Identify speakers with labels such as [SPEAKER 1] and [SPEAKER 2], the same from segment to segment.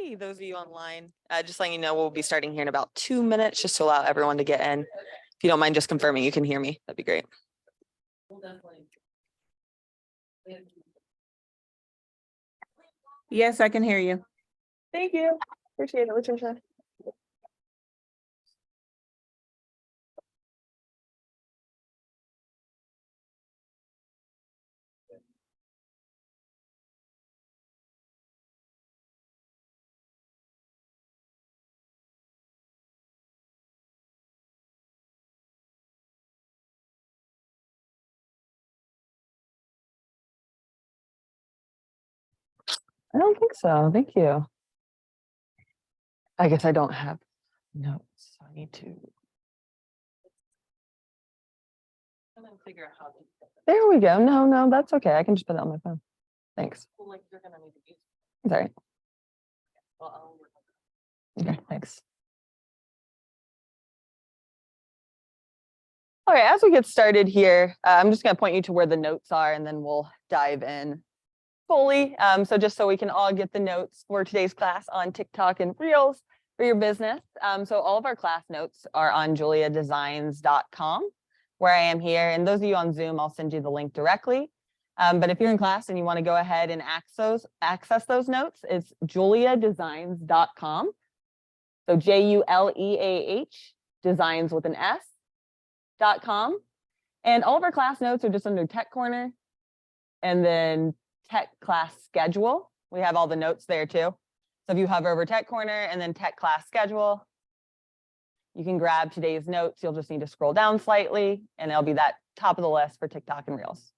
[SPEAKER 1] Hey, those of you online, just letting you know, we'll be starting here in about 2 minutes, just to allow everyone to get in. If you don't mind just confirming you can hear me, that'd be great.
[SPEAKER 2] Yes, I can hear you.
[SPEAKER 1] Thank you. Appreciate it, Latricia. I don't think so. Thank you. I guess I don't have notes. So I need to. Figure out how to. There we go. No, that's okay. I can just put it on my phone. Thanks. Well, like you're gonna need to use it. Sorry. Well, okay, thanks. All right, as we get started here, I'm just going to point you to where the notes are, and then we'll dive in fully. So just so we can all get the notes for today's class on TikTok and Reels for your business. So all of our class notes are on JuLeahDesigns.com, where I am here. And those of you on Zoom, I'll send you the link directly. But if you're in class and you want to go ahead and access those notes, it's JuLeahDesigns.com. So JuLeah, designs with an S.com. And all of our class notes are just under Tech Corner and then Tech Class Schedule. We have all the notes there too. So if you hover over Tech Corner and then Tech Class Schedule, you can grab today's notes. You'll just need to scroll down slightly and it'll be that top of the list for TikTok and Reels.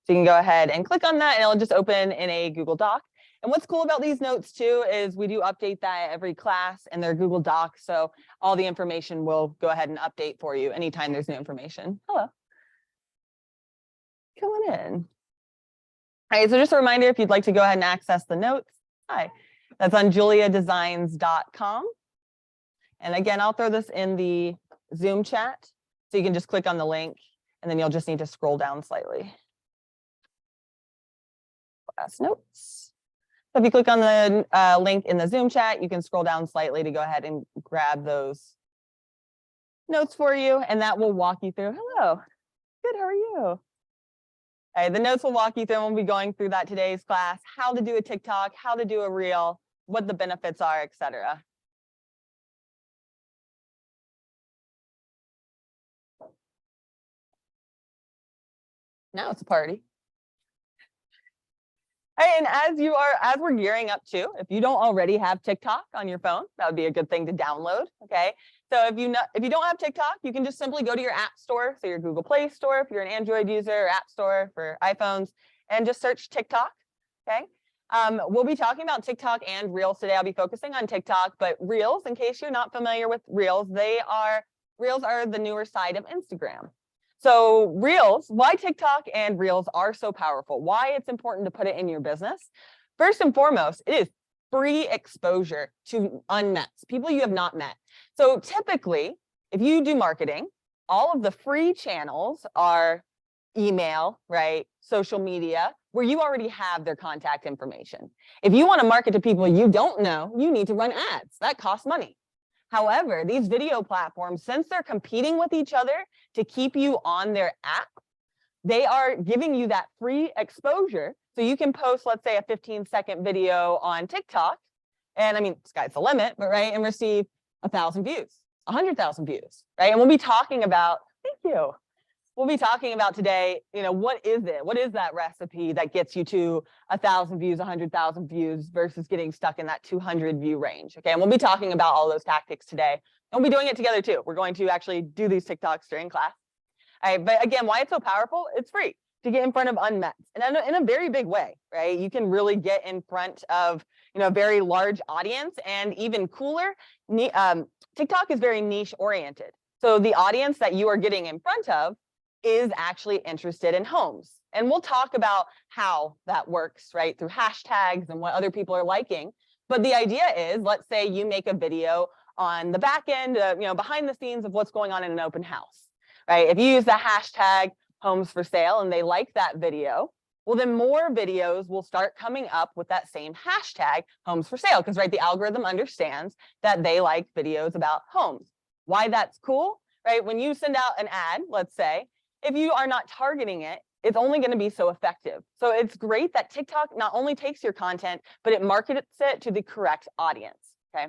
[SPEAKER 1] So you can go ahead and click on that and it'll just open in a Google Doc. And what's cool about these notes too is we do update that every class in their Google Doc. So all the information will go ahead and update for you anytime there's new information. Hello. Coming in. All right, so just a reminder, if you'd like to go ahead and access the notes, hi, that's on JuLeahDesigns.com. And again, I'll throw this in the Zoom chat. So you can just click on the link and then you'll just need to scroll down slightly. Class notes. So if you click on the link in the Zoom chat, you can scroll down slightly to go ahead and grab those notes for you, and that will walk you through. Hello, good, how are you? All right, the notes will walk you through, and we'll be going through that today's class, how to do a TikTok, how to do a Reel, what the benefits are, etc. Now it's a party. And as we're gearing up to, if you don't already have TikTok on your phone, that would be a good thing to download. Okay. So if you don't have TikTok, you can just simply go to your app store. So your Google Play Store, if you're an Android user, or App Store for iPhones, and just search TikTok. Okay. We'll be talking about TikTok and Reels today. I'll be focusing on TikTok, but Reels, in case you're not familiar with Reels, Reels are the newer side of Instagram. So Reels, why TikTok and Reels are so powerful, why it's important to put it in your business. First and foremost, it is free exposure to unmets, people you have not met. So typically, if you do marketing, all of the free channels are email, right? Social media, where you already have their contact information. If you want to market to people you don't know, you need to run ads. That costs money. However, these video platforms, since they're competing with each other to keep you on their app, they are giving you that free exposure. So you can post, let's say, a 15-second video on TikTok. And I mean, sky's the limit, but right, and receive 1,000 views, 100,000 views, right? And we'll be talking about, thank you. We'll be talking about today, what is it? What is that recipe that gets you to 1,000 views, 100,000 views versus getting stuck in that 200 view range? Okay, and we'll be talking about all those tactics today. And we'll be doing it together too. We're going to actually do these TikToks during class. All right, but again, why it's so powerful? It's free to get in front of unmet, and in a very big way, right? You can really get in front of a very large audience, and even cooler, TikTok is very niche oriented. So the audience that you are getting in front of is actually interested in homes. And we'll talk about how that works, right? Through hashtags and what other people are liking. But the idea is, let's say you make a video on the back end, behind the scenes of what's going on in an open house, right? If you use the hashtag homes for sale and they like that video, well, then more videos will start coming up with that same hashtag, homes for sale, because the algorithm understands that they like videos about homes. Why that's cool, right? When you send out an ad, let's say, if you are not targeting it, it's only going to be so effective. So it's great that TikTok not only takes your content, but it markets it to the correct audience, okay?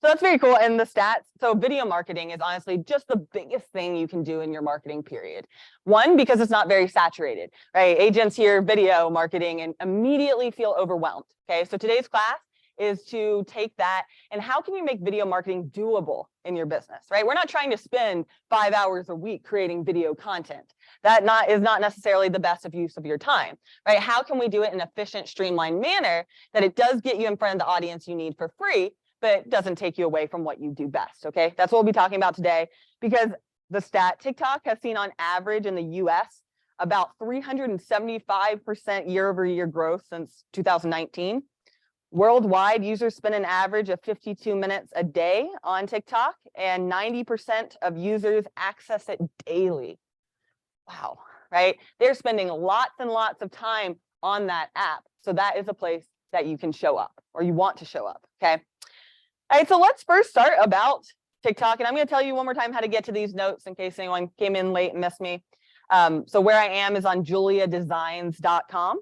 [SPEAKER 1] So that's very cool. And the stats, so video marketing is honestly just the biggest thing you can do in your marketing period. One, because it's not very saturated, right? Agents hear video marketing and immediately feel overwhelmed, okay? So today's class is to take that and how can you make video marketing doable in your business, right? We're not trying to spend 5 hours a week creating video content. That is not necessarily the best of use of your time, right? How can we do it in an efficient, streamlined manner that it does get you in front of the audience you need for free, but doesn't take you away from what you do best, okay? That's what we'll be talking about today, because the stat, TikTok has seen on average in the US about 375% year-over-year growth since 2019. Worldwide, users spend an average of 52 minutes a day on TikTok, and 90% of users access it daily. Wow, right? They're spending lots and lots of time on that app. So that is a place that you can show up, or you want to show up, okay? All right, so let's first start about TikTok. And I'm going to tell you one more time how to get to these notes in case anyone came in late and missed me. So where I am is on JuLeahDesigns.com.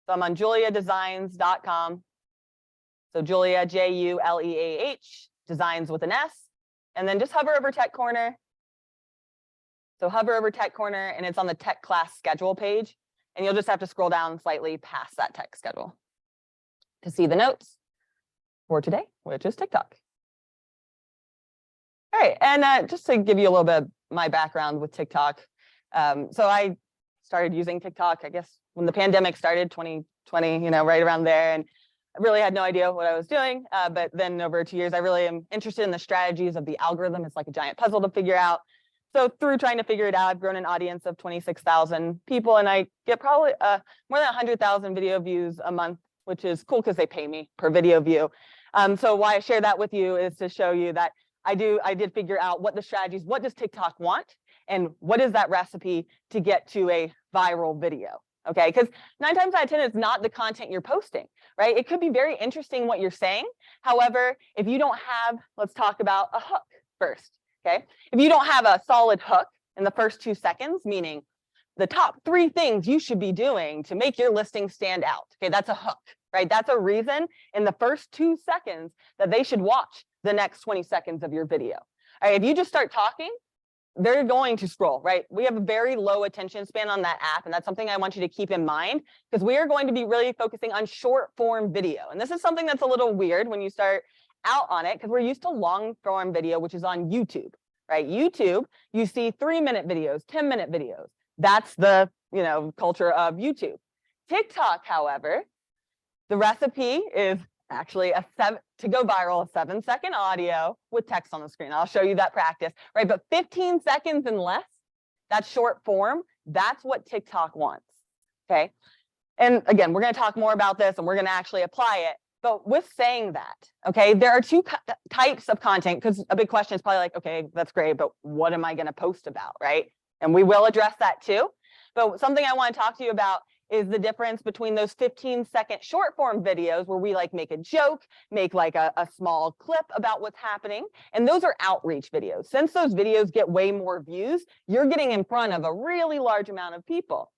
[SPEAKER 1] So I'm on JuLeahDesigns.com. So JuLeah, J-U-L-E-A-H, designs with an S. And then just hover over Tech Corner. So hover over Tech Corner, and it's on the Tech Class Schedule page. And you'll just have to scroll down slightly past that tech schedule to see the notes for today, which is TikTok. All right, and just to give you a little bit of my background with TikTok. So I started using TikTok, I guess, when the pandemic started, 2020, right around there. And I really had no idea what I was doing. But then over 2 years, I really am interested in the strategies of the algorithm. It's like a giant puzzle to figure out. So through trying to figure it out, I've grown an audience of 26,000 people, and I get probably more than 100,000 video views a month, which is cool because they pay me per video view. So why I share that with you is to show you that I did figure out what the strategies, what does TikTok want, and what is that recipe to get to a viral video, okay? Because 9 times out of 10, it's not the content you're posting, right? It could be very interesting what you're saying. However, if you don't have, let's talk about a hook first, okay? If you don't have a solid hook in the first 2 seconds, meaning the top 3 things you should be doing to make your listing stand out, okay? That's a hook, right? That's a reason in the first 2 seconds that they should watch the next 20 seconds of your video. All right, if you just start talking, they're going to scroll, right? We have a very low attention span on that app, and that's something I want you to keep in mind, because we are going to be really focusing on short form video. And this is something that's a little weird when you start out on it, because we're used to long form video, which is on YouTube, right? YouTube, you see 3-minute videos, 10-minute videos. That's the culture of YouTube. TikTok, however, the recipe is actually to go viral, a 7-second audio with text on the screen. I'll show you that practice, right? But 15 seconds and less, that's short form. That's what TikTok wants, okay? And again, we're going to talk more about this, and we're going to actually apply it. But with saying that, okay, there are 2 types of content, because a big question is probably like, okay, that's great, but what am I going to post about, right? And we will address that too. But something I want to talk to you about is the difference between those 15-second short form videos where we make a joke, make a small clip about what's happening. And those are outreach videos. Since those videos get way more views, you're getting in front of a really large amount of people.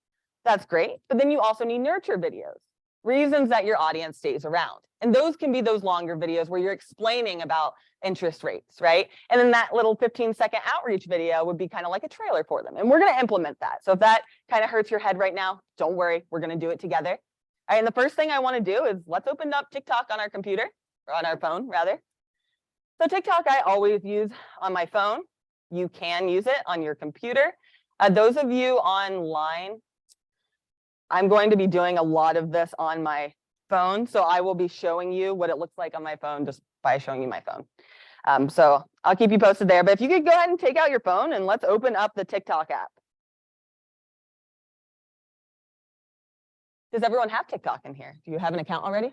[SPEAKER 1] That's great. But then you also need nurture videos, reasons that your audience stays around. And those can be those longer videos where you're explaining about interest rates, right? And then that little 15-second outreach video would be kind of like a trailer for them. And we're going to implement that. So if that kind of hurts your head right now, don't worry, we're going to do it together. All right, and the first thing I want to do is let's open up TikTok on our computer, or on our phone rather. So TikTok I always use on my phone. You can use it on your computer. Those of you online, I'm going to be doing a lot of this on my phone. So I will be showing you what it looks like on my phone just by showing you my phone. So I'll keep you posted there. But if you could go ahead and take out your phone and let's open up the TikTok app. Does everyone have TikTok in here? Do you have an account already?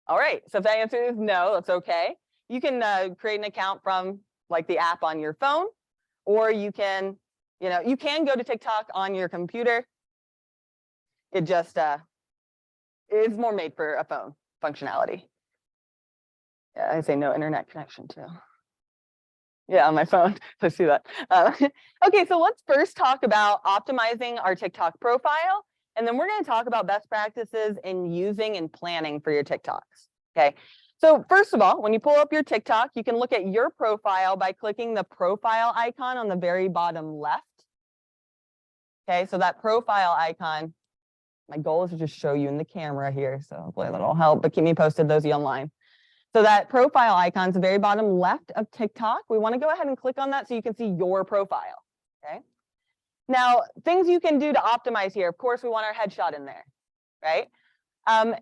[SPEAKER 1] All right. So if that answer is no, that's okay. You can create an account from the app on your phone, or you can go to TikTok on your computer. It just is more made for a phone functionality. Yeah, I say no internet connection too. Yeah, on my phone. I see that. Okay, so let's first talk about optimizing our TikTok profile. And then we're going to talk about best practices in using and planning for your TikToks. Okay, so first of all, when you pull up your TikTok, you can look at your profile by clicking the profile icon on the very bottom left. Okay, so that profile icon, my goal is to just show you in the camera here. So hopefully that'll help, but keep me posted, those of you online. So that profile icon is the very bottom left of TikTok. We want to go ahead and click on that so you can see your profile. Okay. Now, things you can do to optimize here. Of course, we want our headshot in there, right?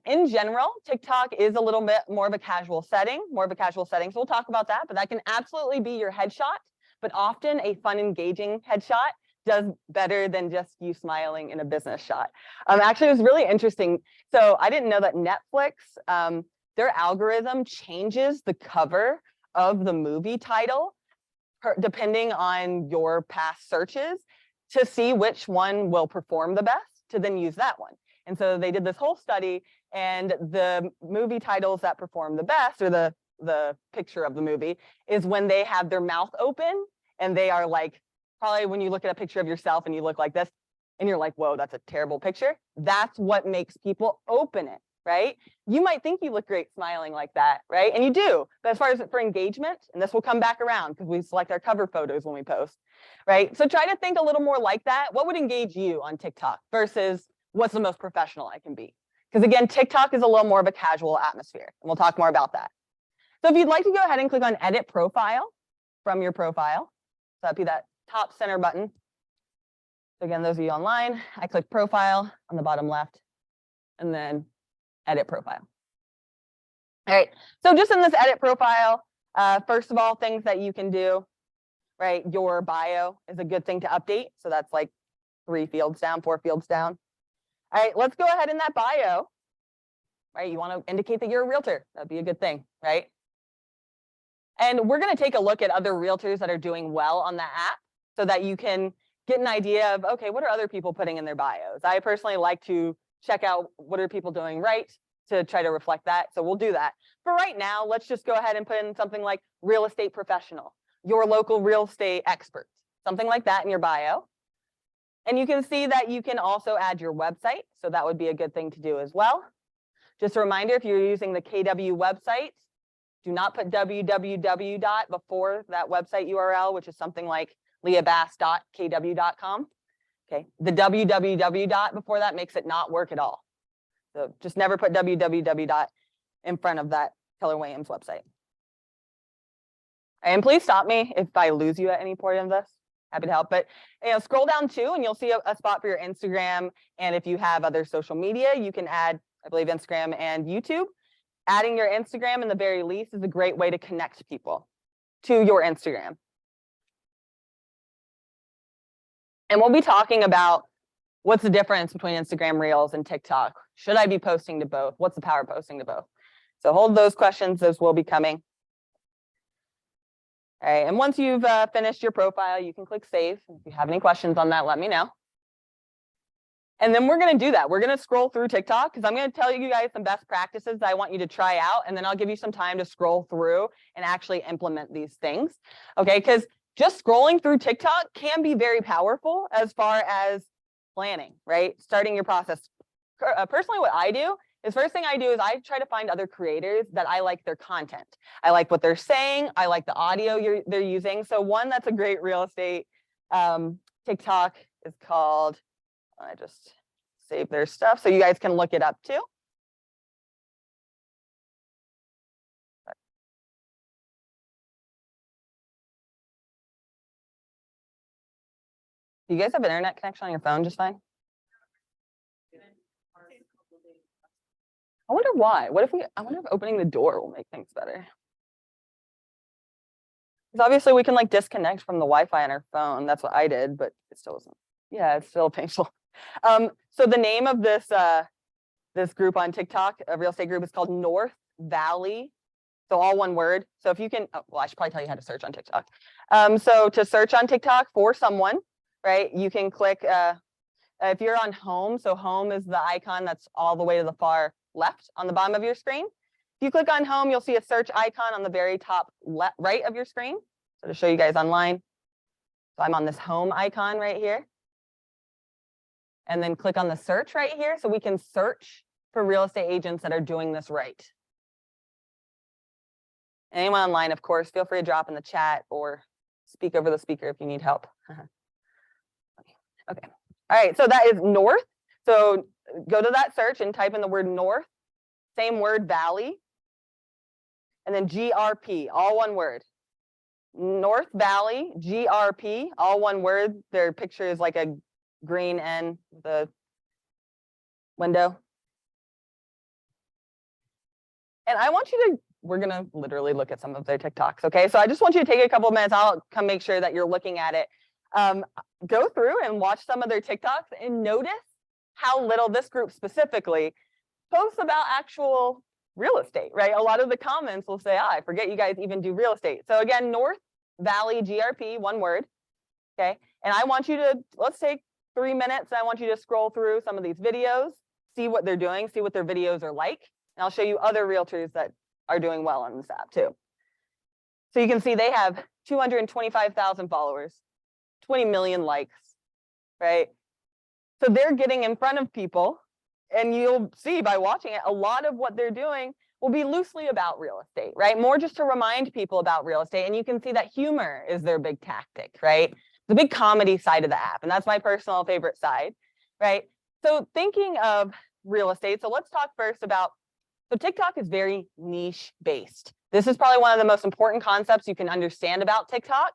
[SPEAKER 1] In general, TikTok is a little bit more of a casual setting, So we'll talk about that, but that can absolutely be your headshot. But often a fun, engaging headshot does better than just you smiling in a business shot. Actually, it was really interesting. So I didn't know that Netflix, their algorithm changes the cover of the movie title depending on your past searches to see which one will perform the best to then use that one. And so they did this whole study, and the movie titles that perform the best, or the picture of the movie, is when they have their mouth open and they are like, probably when you look at a picture of yourself and you look like this and you're like, whoa, that's a terrible picture. That's what makes people open it, right? You might think you look great smiling like that, right? And you do. But as far as for engagement, and this will come back around because we select our cover photos when we post, right? So try to think a little more like that. What would engage you on TikTok versus what's the most professional I can be? Because again, TikTok is a little more of a casual atmosphere, and we'll talk more about that. So if you'd like to go ahead and click on Edit Profile from your profile, so that'd be that top center button. So again, those of you online, I click Profile on the bottom left, and then Edit Profile. All right, so just in this Edit Profile, first of all, things that you can do, right? Your bio is a good thing to update. So that's like 4 fields down. All right, let's go ahead in that bio, right? You want to indicate that you're a realtor. That'd be a good thing, right? And we're going to take a look at other realtors that are doing well on the app so that you can get an idea of, okay, what are other people putting in their bios? I personally like to check out what are people doing right to try to reflect that. So we'll do that. For right now, let's just go ahead and put in something like real estate professional, your local real estate expert, something like that in your bio. And you can see that you can also add your website. So that would be a good thing to do as well. Just a reminder, if you're using the KW website, do not put www before that website URL, which is something like leahbass.kw.com. Okay, the www before that makes it not work at all. So just never put www in front of that Keller Williams website. And please stop me if I lose you at any point of this. Happy to help. But scroll down too, and you'll see a spot for your Instagram. And if you have other social media, you can add, I believe, Instagram and YouTube. Adding your Instagram in the very least is a great way to connect people to your Instagram. And we'll be talking about what's the difference between Instagram Reels and TikTok. Should I be posting to both? What's the power of posting to both? So hold those questions, those will be coming. All right, and once you've finished your profile, you can click Save. If you have any questions on that, let me know. And then we're going to do that. We're going to scroll through TikTok because I'm going to tell you guys some best practices that I want you to try out. And then I'll give you some time to scroll through and actually implement these things. Okay, because just scrolling through TikTok can be very powerful as far as planning, right? Starting your process. Personally, what I do is first thing I do is I try to find other creators that I like their content. I like what they're saying. I like the audio they're using. So one that's a great real estate TikTok is called, I just save their stuff so you guys can look it up too. Do you guys have an internet connection on your phone just fine? I wonder why. I wonder if opening the door will make things better. Because obviously we can like disconnect from the Wi-Fi on our phone. That's what I did, but it still wasn't. Yeah, it's still painful. So the name of this this group on TikTok, a real estate group, is called North Valley. So all one word. So if you can, well, I should probably tell you how to search on TikTok. So to search on TikTok for someone, right? You can click If you're on home, so home is the icon that's all the way to the far left on the bottom of your screen. If you click on home, you'll see a search icon on the very top right of your screen. So to show you guys online, so I'm on this home icon right here. And then click on the search right here so we can search for real estate agents that are doing this right. Anyone online, of course, feel free to drop in the chat or speak over the speaker if you need help. Okay. All right, so that is north. So go to that search and type in the word north, same word valley, and then GRP, all one word. North Valley, GRP, all one word. Their picture is like a green N, the window. And I want you to, we're going to literally look at some of their TikToks, okay? So I just want you to take a couple of minutes. I'll come make sure that you're looking at it. Go through and watch some of their TikToks and notice how little this group specifically posts about actual real estate, right? A lot of the comments will say, I forget you guys even do real estate. So again, North Valley GRP, one word, okay? And I want you to, let's take 3 minutes. And I want you to scroll through some of these videos, see what they're doing, see what their videos are like. And I'll show you other realtors that are doing well on this app too. So you can see they have 225,000 followers, 20 million likes, right? So they're getting in front of people, and you'll see by watching it, a lot of what they're doing will be loosely about real estate, right? More just to remind people about real estate. And you can see that humor is their big tactic, right? The big comedy side of the app. And that's my personal favorite side, right? So thinking of real estate, so let's talk first about, so TikTok is very niche based. This is probably one of the most important concepts you can understand about TikTok.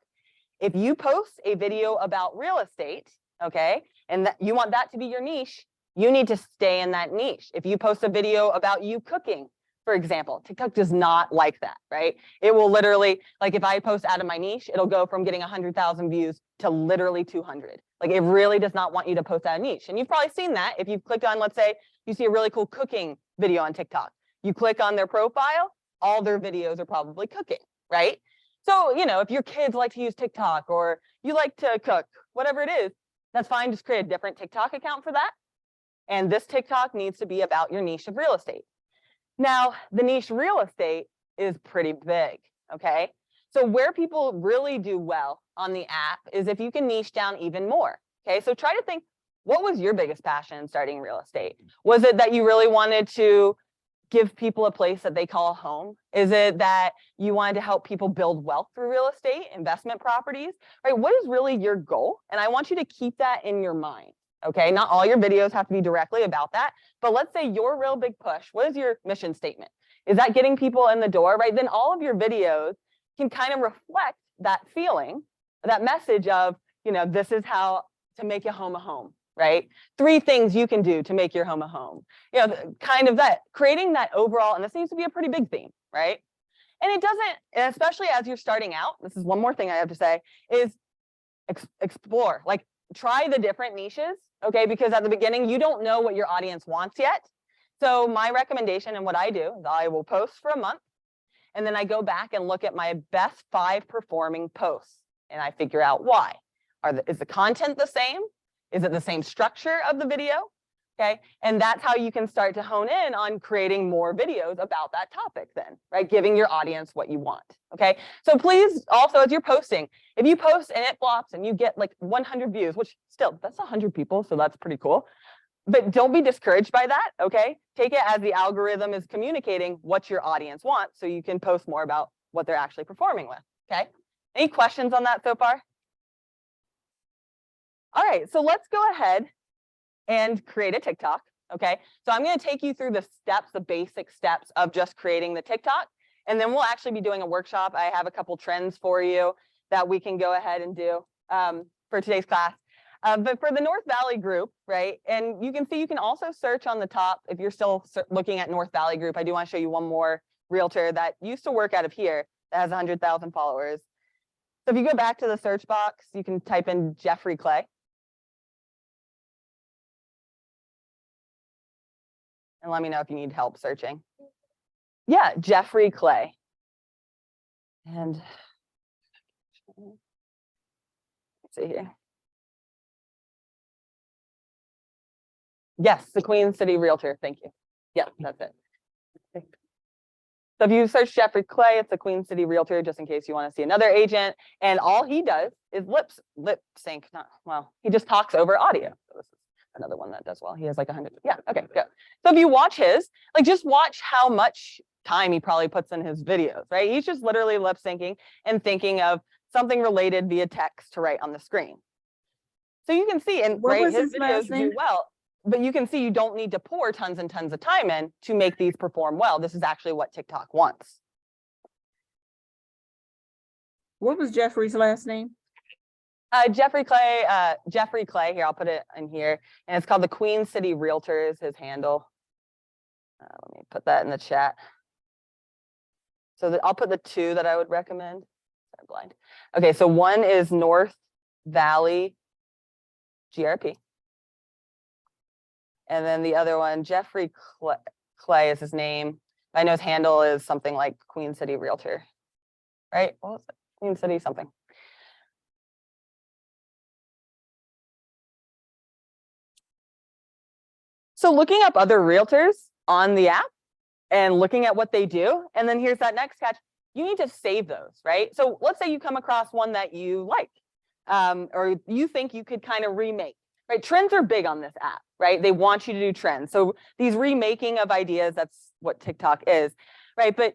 [SPEAKER 1] If you post a video about real estate, okay, and you want that to be your niche, you need to stay in that niche. If you post a video about you cooking, for example, TikTok does not like that, right? It will literally, like if I post out of my niche, it'll go from getting 100,000 views to literally 200. Like it really does not want you to post out of niche. And you've probably seen that if you've clicked on, let's say you see a really cool cooking video on TikTok. You click on their profile, all their videos are probably cooking, right? So, you know, if your kids like to use TikTok or you like to cook, whatever it is, that's fine. Just create a different TikTok account for that. And this TikTok needs to be about your niche of real estate. Now, the niche real estate is pretty big, okay? So where people really do well on the app is if you can niche down even more, okay? So try to think, what was your biggest passion in starting real estate? Was it that you really wanted to give people a place that they call home? Is it that you wanted to help people build wealth through real estate, investment properties, right? What is really your goal? And I want you to keep that in your mind, okay? Not all your videos have to be directly about that, but let's say your real big push, what is your mission statement? Is that getting people in the door, right? Then all of your videos can kind of reflect that feeling, that message of, you know, this is how to make your home a home, right? 3 things you can do to make your home a home. You know, kind of that, creating that overall, and this needs to be a pretty big theme, right? And it doesn't, and especially as you're starting out, this is one more thing I have to say, is explore, like try the different niches, okay? Because at the beginning, you don't know what your audience wants yet. So my recommendation and what I do is I will post for a month, and then I go back and look at my best 5 performing posts, and I figure out why. Is the content the same? Is it the same structure of the video? Okay, and that's how you can start to hone in on creating more videos about that topic then, right? Giving your audience what you want, okay? So please, also, as you're posting, if you post and it flops and you get like 100 views, which still, that's 100 people, so that's pretty cool. But don't be discouraged by that, okay? Take it as the algorithm is communicating what your audience wants so you can post more about what they're actually performing with, okay? Any questions on that so far? All right, so let's go ahead and create a TikTok, okay? So I'm going to take you through the steps, the basic steps of just creating the TikTok, and then we'll actually be doing a workshop. I have a couple trends for you that we can go ahead and do for today's class. But for the North Valley group, right, and you can see you can also search on the top if you're still looking at North Valley group. I do want to show you one more realtor that used to work out of here that has 100,000 followers. So if you go back to the search box, you can type in Jeffrey Clay. And let me know if you need help searching. Yeah, Jeffrey Clay. And let's see here. Yes, the Queen City Realtor. Thank you. Yeah, that's it. Okay. So if you search Jeffrey Clay, it's the Queen City Realtor, just in case you want to see another agent. And all he does is lip sync. Not well, he just talks over audio. So this is another one that does well. He has like 100. Yeah, okay, good. So if you watch his, like just watch how much time he probably puts in his videos, right? He's just literally lip syncing and thinking of something related via text to write on the screen. So you can see, and
[SPEAKER 2] What
[SPEAKER 1] right,
[SPEAKER 2] was
[SPEAKER 1] his
[SPEAKER 2] his last
[SPEAKER 1] videos
[SPEAKER 2] name?
[SPEAKER 1] do well, but you can see you don't need to pour tons and tons of time in to make these perform well. This is actually what TikTok wants.
[SPEAKER 2] What was Jeffrey's last name?
[SPEAKER 1] Jeffrey Clay, here, I'll put it in here. And it's called the Queen City Realtor is his handle. Let me put that in the chat. So I'll put the two that I would recommend. Sorry, blind. Okay, so one is North Valley GRP. And then the other one, Jeffrey Clay is his name. I know his handle is something like Queen City Realtor, right? What was it? Queen City something. So looking up other realtors on the app and looking at what they do, and then here's that next catch, you need to save those, right? So let's say you come across one that you like, or you think you could kind of remake, right? Trends are big on this app, right? They want you to do trends. So these remaking of ideas, that's what TikTok is, right? But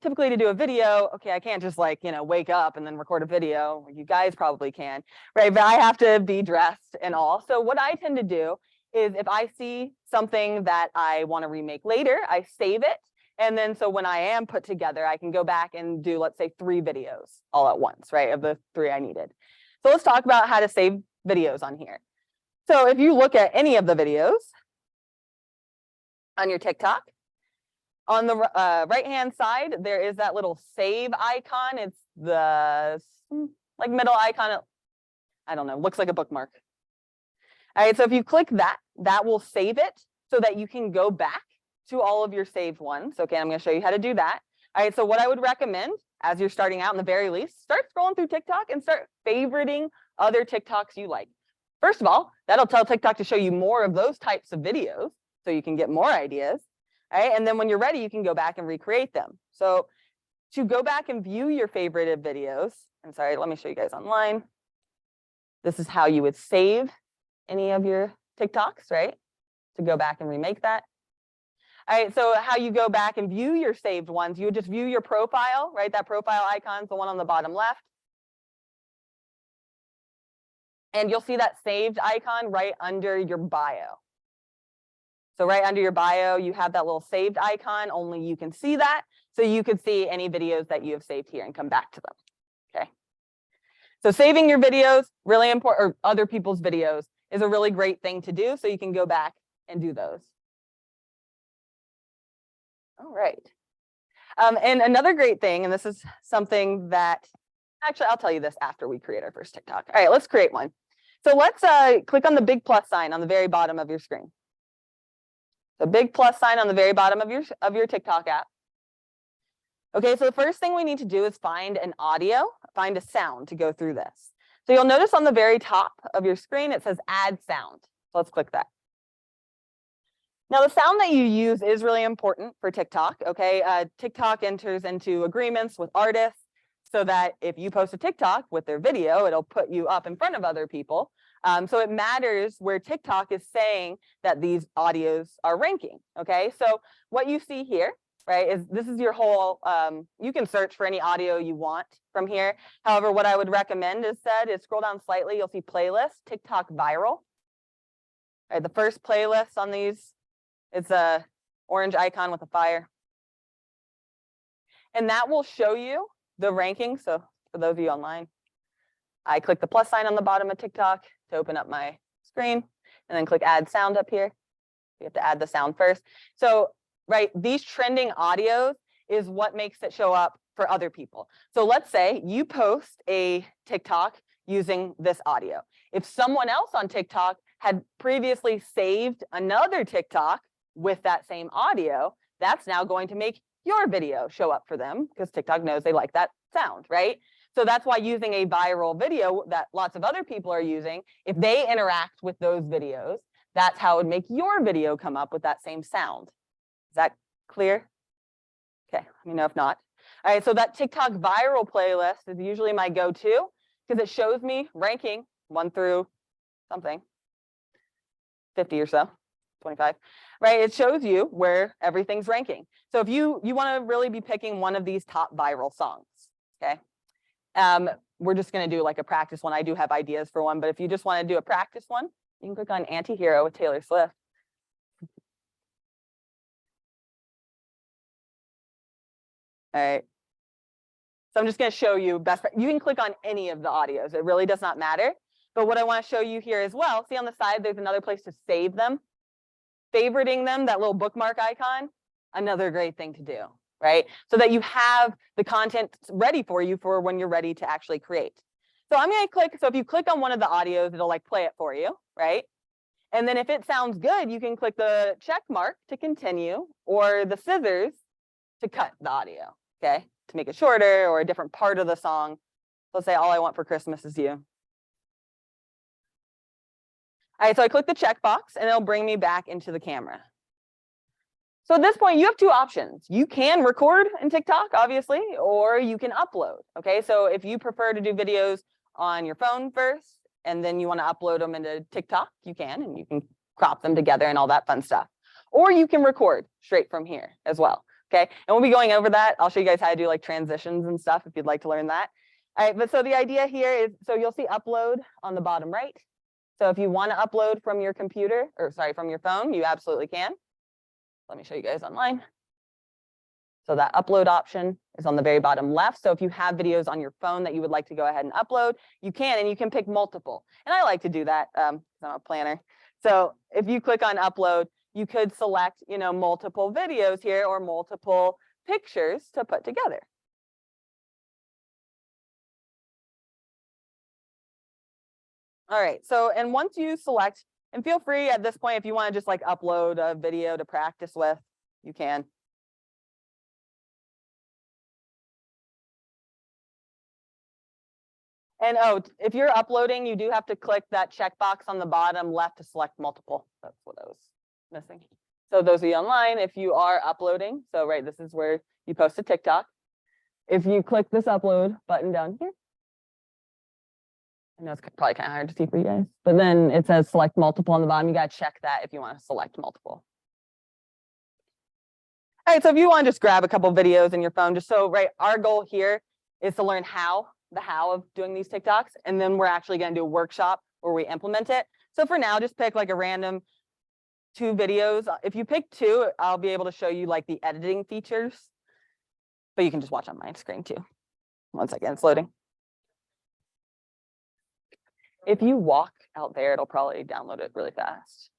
[SPEAKER 1] typically to do a video, okay, I can't just like, wake up and then record a video. You guys probably can, right? But I have to be dressed and all. So what I tend to do is if I see something that I want to remake later, I save it. And then so when I am put together, I can go back and do, let's say, 3 videos all at once, right? Of the 3 I needed. So let's talk about how to save videos on here. So if you look at any of the videos on your TikTok, on the right-hand side, there is that little save icon. It's the like middle icon. I don't know, looks like a bookmark. All right, so if you click that, that will save it so that you can go back to all of your saved ones. Okay, I'm going to show you how to do that. All right, so what I would recommend as you're starting out in the very least, start scrolling through TikTok and start favoriting other TikToks you like. First of all, that'll tell TikTok to show you more of those types of videos so you can get more ideas. All right, and then when you're ready, you can go back and recreate them. So to go back and view your favorited videos, I'm sorry, let me show you guys online. This is how you would save any of your TikToks, right? To go back and remake that. All right, so how you go back and view your saved ones, you would just view your profile, right? That profile icon is the one on the bottom left. And you'll see that saved icon right under your bio. So right under your bio, you have that little saved icon, only you can see that. So you could see any videos that you have saved here and come back to them, okay? So saving your videos, really important, or other people's videos, is a really great thing to do, so you can go back and do those. All right. And another great thing, and this is something that, actually, I'll tell you this after we create our first TikTok. All right, let's create one. So let's click on the big plus sign on the very bottom of your screen. The big plus sign on the very bottom of your TikTok app. Okay, so the first thing we need to do is find an audio, find a sound to go through this. So you'll notice on the very top of your screen, it says add sound. So let's click that. Now, the sound that you use is really important for TikTok, okay? TikTok enters into agreements with artists so that if you post a TikTok with their video, it'll put you up in front of other people. So it matters where TikTok is saying that these audios are ranking, okay? So what you see here, right, this is your whole, you can search for any audio you want from here. However, what I would recommend is scroll down slightly, you'll see playlist, TikTok viral. All right, the first playlist on these, it's a orange icon with a fire. And that will show you the ranking. So for those of you online, I click the plus sign on the bottom of TikTok to open up my screen, and then click add sound up here. You have to add the sound first. So, right, these trending audios is what makes it show up for other people. So let's say you post a TikTok using this audio. If someone else on TikTok had previously saved another TikTok with that same audio, that's now going to make your video show up for them because TikTok knows they like that sound, right? So that's why using a viral video that lots of other people are using, if they interact with those videos, that's how it would make your video come up with that same sound. Is that clear? Okay, let me know if not. All right, so that TikTok viral playlist is usually my go-to because it shows me ranking 1 through something, 50 or so, 25, right? It shows you where everything's ranking. So if you want to really be picking one of these top viral songs, okay? We're just going to do like a practice one. I do have ideas for one, but if you just want to do a practice one, you can click on Anti-Hero with Taylor Swift. All right. So I'm just going to show you best. You can click on any of the audios. It really does not matter. But what I want to show you here as well, see on the side, there's another place to save them. Favoriting them, that little bookmark icon, another great thing to do, right? So that you have the content ready for you for when you're ready to actually create. So I'm going to click. So if you click on one of the audios, it'll like play it for you, right? And then if it sounds good, you can click the check mark to continue or the scissors to cut the audio, okay? To make it shorter or a different part of the song. Let's say All I Want for Christmas Is You. All right, so I click the checkbox and it'll bring me back into the camera. So at this point, you have two options. You can record in TikTok, obviously, or you can upload, okay? So if you prefer to do videos on your phone first, and then you want to upload them into TikTok, you can, and you can crop them together and all that fun stuff. Or you can record straight from here as well, okay? And we'll be going over that. I'll show you guys how to do like transitions and stuff if you'd like to learn that. All right, but so the idea here is, so you'll see upload on the bottom right. So if you want to upload from your computer, or sorry, from your phone, you absolutely can. Let me show you guys online. So that upload option is on the very bottom left. So if you have videos on your phone that you would like to go ahead and upload, you can, and you can pick multiple. And I like to do that because I'm a planner. So if you click on upload, you could select, you know, multiple videos here or multiple pictures to put together. All right, so, and once you select, and feel free at this point, if you want to just like upload a video to practice with, you can. And oh, if you're uploading, you do have to click that checkbox on the bottom left to select multiple. That's what I was missing. So those of you online, if you are uploading, so right, this is where you post to TikTok. If you click this upload button down here, I know it's probably kind of hard to see for you guys, but then it says select multiple on the bottom. You got to check that if you want to select multiple. All right, so if you want to just grab a couple of videos in your phone, just so, right, our goal here is to learn the how of doing these TikToks, and then we're actually going to do a workshop where we implement it. So for now, just pick like a random 2 videos. If you pick 2, I'll be able to show you like the editing features, but you can just watch on my screen too. One second, it's loading. If you walk out there, it'll probably download it really fast.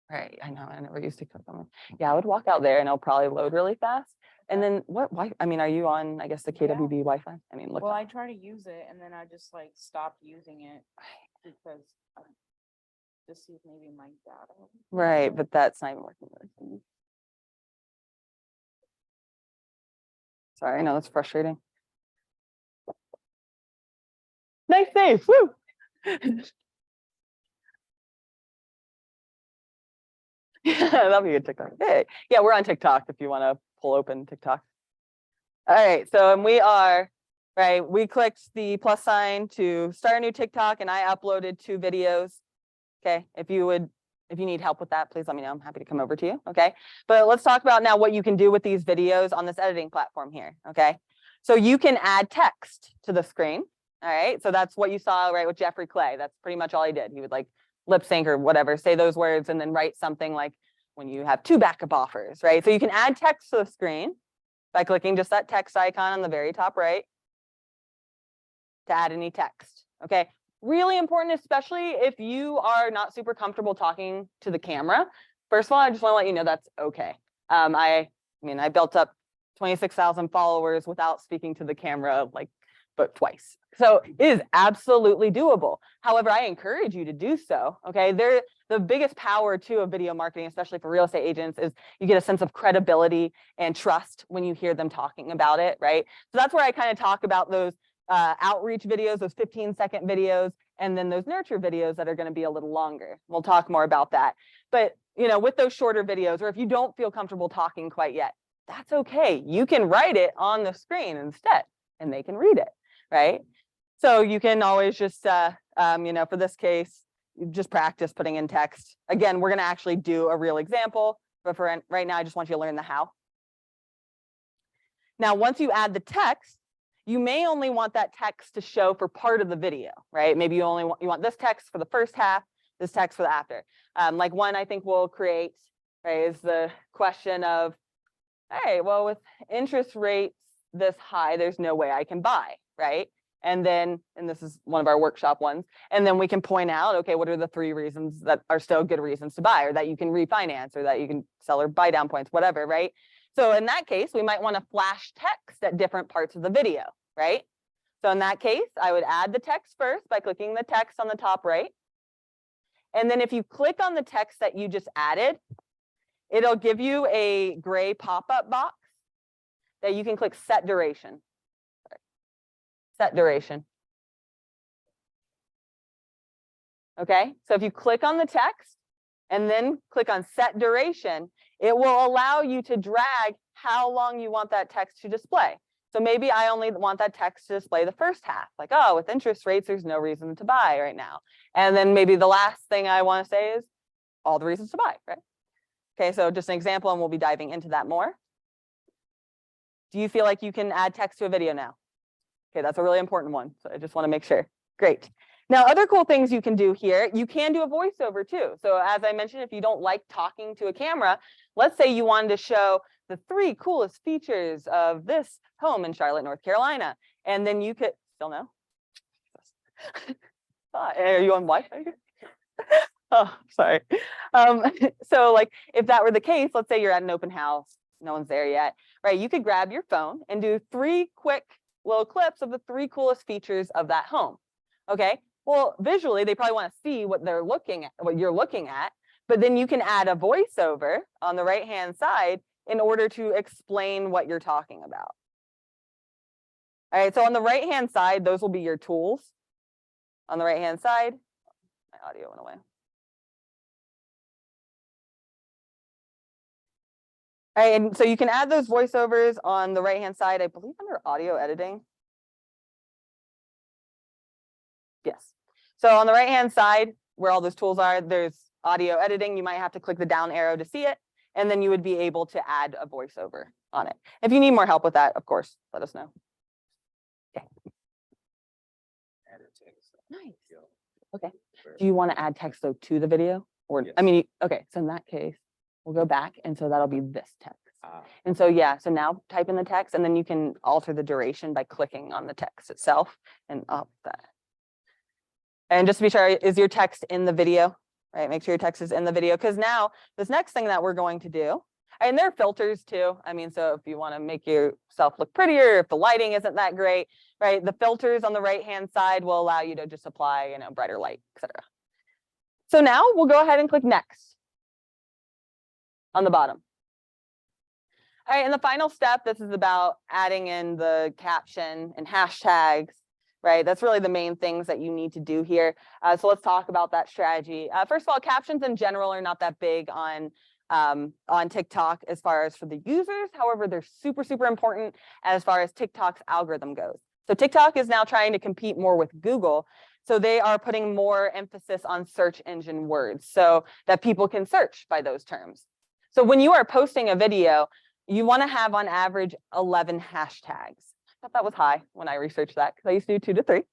[SPEAKER 1] Right, I know, I never used to click on it. Yeah, I would walk out there and it'll probably load really fast. And then why, I mean, are you on, I guess, the KWB Wi-Fi? I mean, look.
[SPEAKER 3] Well, I try to use it and then I just like stopped using it because just see if maybe my data.
[SPEAKER 1] Right, but that's not even working really. Sorry, I know that's frustrating. Nice save, woo! Yeah, that'll be a good TikTok. Hey, yeah, we're on TikTok if you want to pull open TikTok. All right, so and we are, right, we clicked the plus sign to start a new TikTok and I uploaded 2 videos. Okay, if you need help with that, please let me know. I'm happy to come over to you, okay? But let's talk about now what you can do with these videos on this editing platform here, okay? So you can add text to the screen, all right? So that's what you saw, right, with Jeffrey Clay. That's pretty much all he did. He would like lip sync or whatever, say those words and then write something like when you have 2 backup offers, right? So you can add text to the screen by clicking just that text icon on the very top right to add any text, okay? Really important, especially if you are not super comfortable talking to the camera. First of all, I just want to let you know that's okay. I mean, I built up 26,000 followers without speaking to the camera but twice. So it is absolutely doable. However, I encourage you to do so, okay? The biggest power too of video marketing, especially for real estate agents, is you get a sense of credibility and trust when you hear them talking about it, right? So that's where I kind of talk about those outreach videos, those 15-second videos, and then those nurture videos that are going to be a little longer. We'll talk more about that. But, you know, with those shorter videos, or if you don't feel comfortable talking quite yet, that's okay. You can write it on the screen instead, and they can read it, right? So you can always just, you know, for this case, you just practice putting in text. Again, we're going to actually do a real example, but for right now, I just want you to learn the how. Now, once you add the text, you may only want that text to show for part of the video, right? Maybe you only want this text for the first half, this text for the after. Like one I think we'll create, right, is the question of, hey, well, with interest rates this high, there's no way I can buy, right? And then, and this is one of our workshop ones, and then we can point out, okay, what are the 3 reasons that are still good reasons to buy, or that you can refinance, or that you can sell or buy down points, whatever, right? So in that case, we might want to flash text at different parts of the video, right? So in that case, I would add the text first by clicking the text on the top right. And then if you click on the text that you just added, it'll give you a gray pop-up box that you can click set duration. Set duration. Okay, so if you click on the text and then click on set duration, it will allow you to drag how long you want that text to display. So maybe I only want that text to display the first half, like, oh, with interest rates, there's no reason to buy right now. And then maybe the last thing I want to say is all the reasons to buy, right? Okay, so just an example, and we'll be diving into that more. Do you feel like you can add text to a video now? Okay, that's a really important one, so I just want to make sure. Great. Now, other cool things you can do here, you can do a voiceover too. So as I mentioned, if you don't like talking to a camera, let's say you wanted to show the 3 coolest features of this home in Charlotte, North Carolina. And then you could, still no? Are you on Wi-Fi? Oh, sorry. So like if that were the case, let's say you're at an open house, no one's there yet, right? You could grab your phone and do 3 quick little clips of the 3 coolest features of that home. Okay, well, visually, they probably want to see what they're looking at, what you're looking at, but then you can add a voiceover on the right-hand side in order to explain what you're talking about. All right, so on the right-hand side, those will be your tools. On the right-hand side, my audio went away. All right, and so you can add those voiceovers on the right-hand side, I believe under audio editing. Yes. So on the right-hand side, where all those tools are, there's audio editing. You might have to click the down arrow to see it, and then you would be able to add a voiceover on it. If you need more help with that, of course, let us know. Okay. Nice. Okay. Do you want to add text though to the video? Or yes. I mean, okay, so in that case, we'll go back, and so that'll be this text. And so yeah, so now type in the text, and then you can alter the duration by clicking on the text itself and up that. And just to be sure, is your text in the video, right? Make sure your text is in the video, because now this next thing that we're going to do, and there are filters too. I mean, so if you want to make yourself look prettier, if the lighting isn't that great, right? The filters on the right-hand side will allow you to just apply, you know, brighter light, etc. So now we'll go ahead and click next on the bottom. All right, and the final step, this is about adding in the caption and hashtags, right? That's really the main things that you need to do here. So let's talk about that strategy. First of all, captions in general are not that big on TikTok as far as for the users. However, they're super, super important as far as TikTok's algorithm goes. So TikTok is now trying to compete more with Google. So they are putting more emphasis on search engine words so that people can search by those terms. So when you are posting a video, you want to have on average 11 hashtags. I thought that was high when I researched that, because I used to do 2 to 3.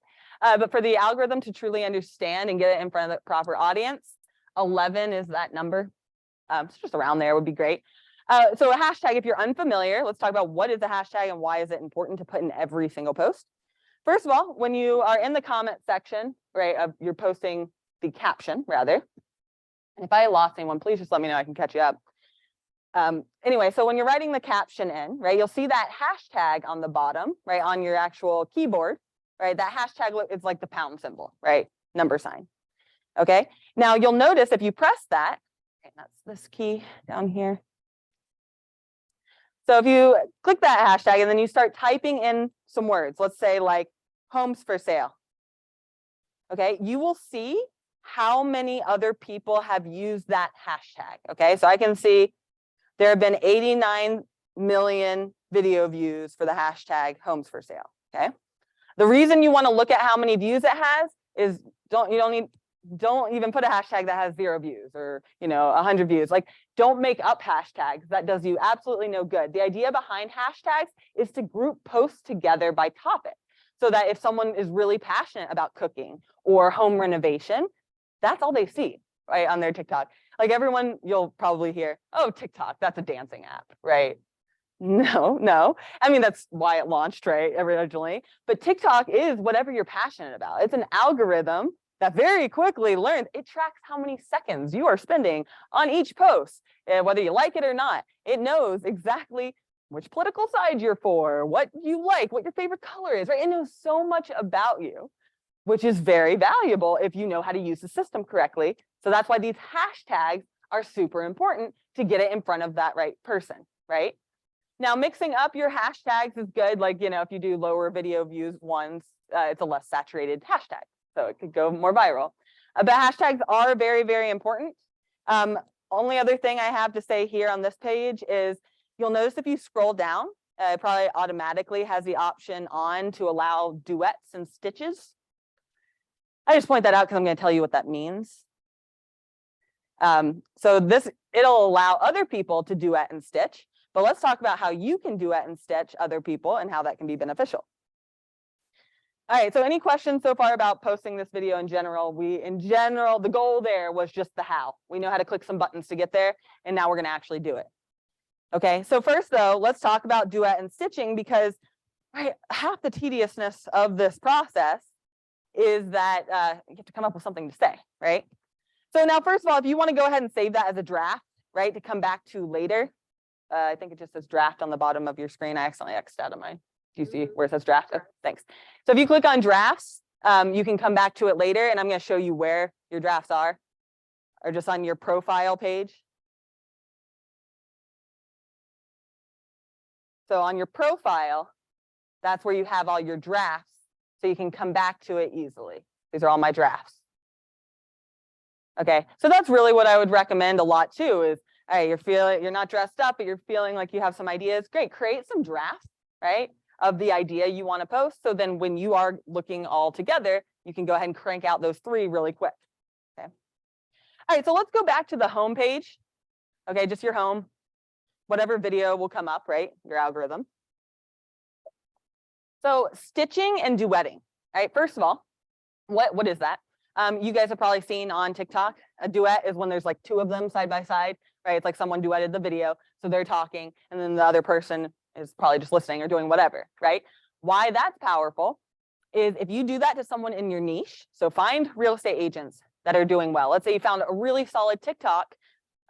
[SPEAKER 1] But for the algorithm to truly understand and get it in front of the proper audience, 11 is that number. So just around there would be great. So a hashtag, if you're unfamiliar, let's talk about what is a hashtag and why is it important to put in every single post. First of all, when you are in the comment section, right, you're posting the caption rather. And if I lost anyone, please just let me know, I can catch you up. Anyway, so when you're writing the caption in, right, you'll see that hashtag on the bottom, right, on your actual keyboard, right? That hashtag is like the pound symbol, right? Number sign. Okay. Now you'll notice if you press that, okay, that's this key down here. So if you click that hashtag and then you start typing in some words, let's say like homes for sale. okay, you will see how many other people have used that hashtag. Okay, so I can see there have been 89 million video views for the hashtag homes for sale. Okay, the reason you want to look at how many views it has is don't even put a hashtag that has 0 views or 100 views. Like, don't make up hashtags. That does you absolutely no good. The idea behind hashtags is to group posts together by topic, so that if someone is really passionate about cooking or home renovation, that's all they see, right, on their TikTok. Like, everyone, you'll probably hear, oh, TikTok, that's a dancing app, right? No. I mean, that's why it launched, right, originally. But TikTok is whatever you're passionate about. It's an algorithm that very quickly learns. It tracks how many seconds you are spending on each post, whether you like it or not. It knows exactly which political side you're for, what you like, what your favorite color is, right? It knows so much about you, which is very valuable if you know how to use the system correctly. So that's why these hashtags are super important to get it in front of that right person, right? Now, mixing up your hashtags is good. Like, if you do lower video views ones, it's a less saturated hashtag, so it could go more viral. But hashtags are very, very important. Only other thing I have to say here on this page is you'll notice if you scroll down, it probably automatically has the option on to allow duets and stitches. I just point that out because I'm going to tell you what that means. So it'll allow other people to duet and stitch. But let's talk about how you can duet and stitch other people and how that can be beneficial. All right, so any questions so far about posting this video in general? The goal there was just the how. We know how to click some buttons to get there, and now we're going to actually do it. Okay, so first though, let's talk about duet and stitching, because half the tediousness of this process is that you have to come up with something to say, right? So now, first of all, if you want to go ahead and save that as a draft, right, to come back to later, I think it just says draft on the bottom of your screen. I accidentally X'd out of mine. Do you see where it says draft? Oh, thanks. So if you click on drafts, you can come back to it later, and I'm going to show you where your drafts are, or just on your profile page. So on your profile, that's where you have all your drafts, so you can come back to it easily. These are all my drafts. Okay, so that's really what I would recommend a lot too, is all right, you're not dressed up, but you're feeling like you have some ideas. Great, create some drafts, right, of the idea you want to post. So then when you are looking all together, you can go ahead and crank out those 3 really quick. Okay. All right, so let's go back to the home page. Okay, just your home. Whatever video will come up, right? Your algorithm. So stitching and duetting. All right, first of all, what is that? You guys have probably seen on TikTok, a duet is when there's like 2 of them side by side, right? It's like someone duetted the video, so they're talking, and then the other person is probably just listening or doing whatever, right? Why that's powerful is if you do that to someone in your niche, so find real estate agents that are doing well. Let's say you found a really solid TikTok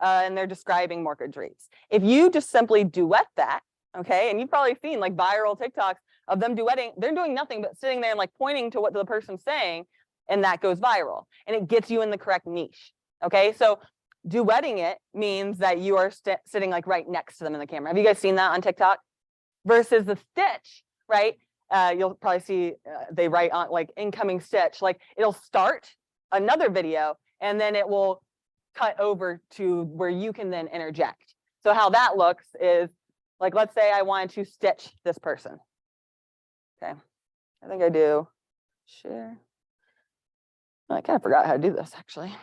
[SPEAKER 1] and they're describing mortgage rates. If you just simply duet that, okay, and you've probably seen like viral TikToks of them duetting, they're doing nothing but sitting there and like pointing to what the person's saying, and that goes viral, and it gets you in the correct niche. Okay, so duetting it means that you are sitting like right next to them in the camera. Have you guys seen that on TikTok? Versus the stitch, right? You'll probably see they write on like incoming stitch, like it'll start another video and then it will cut over to where you can then interject. So how that looks is like, let's say I wanted to stitch this person. Okay, I think I do share. I kind of forgot how to do this actually.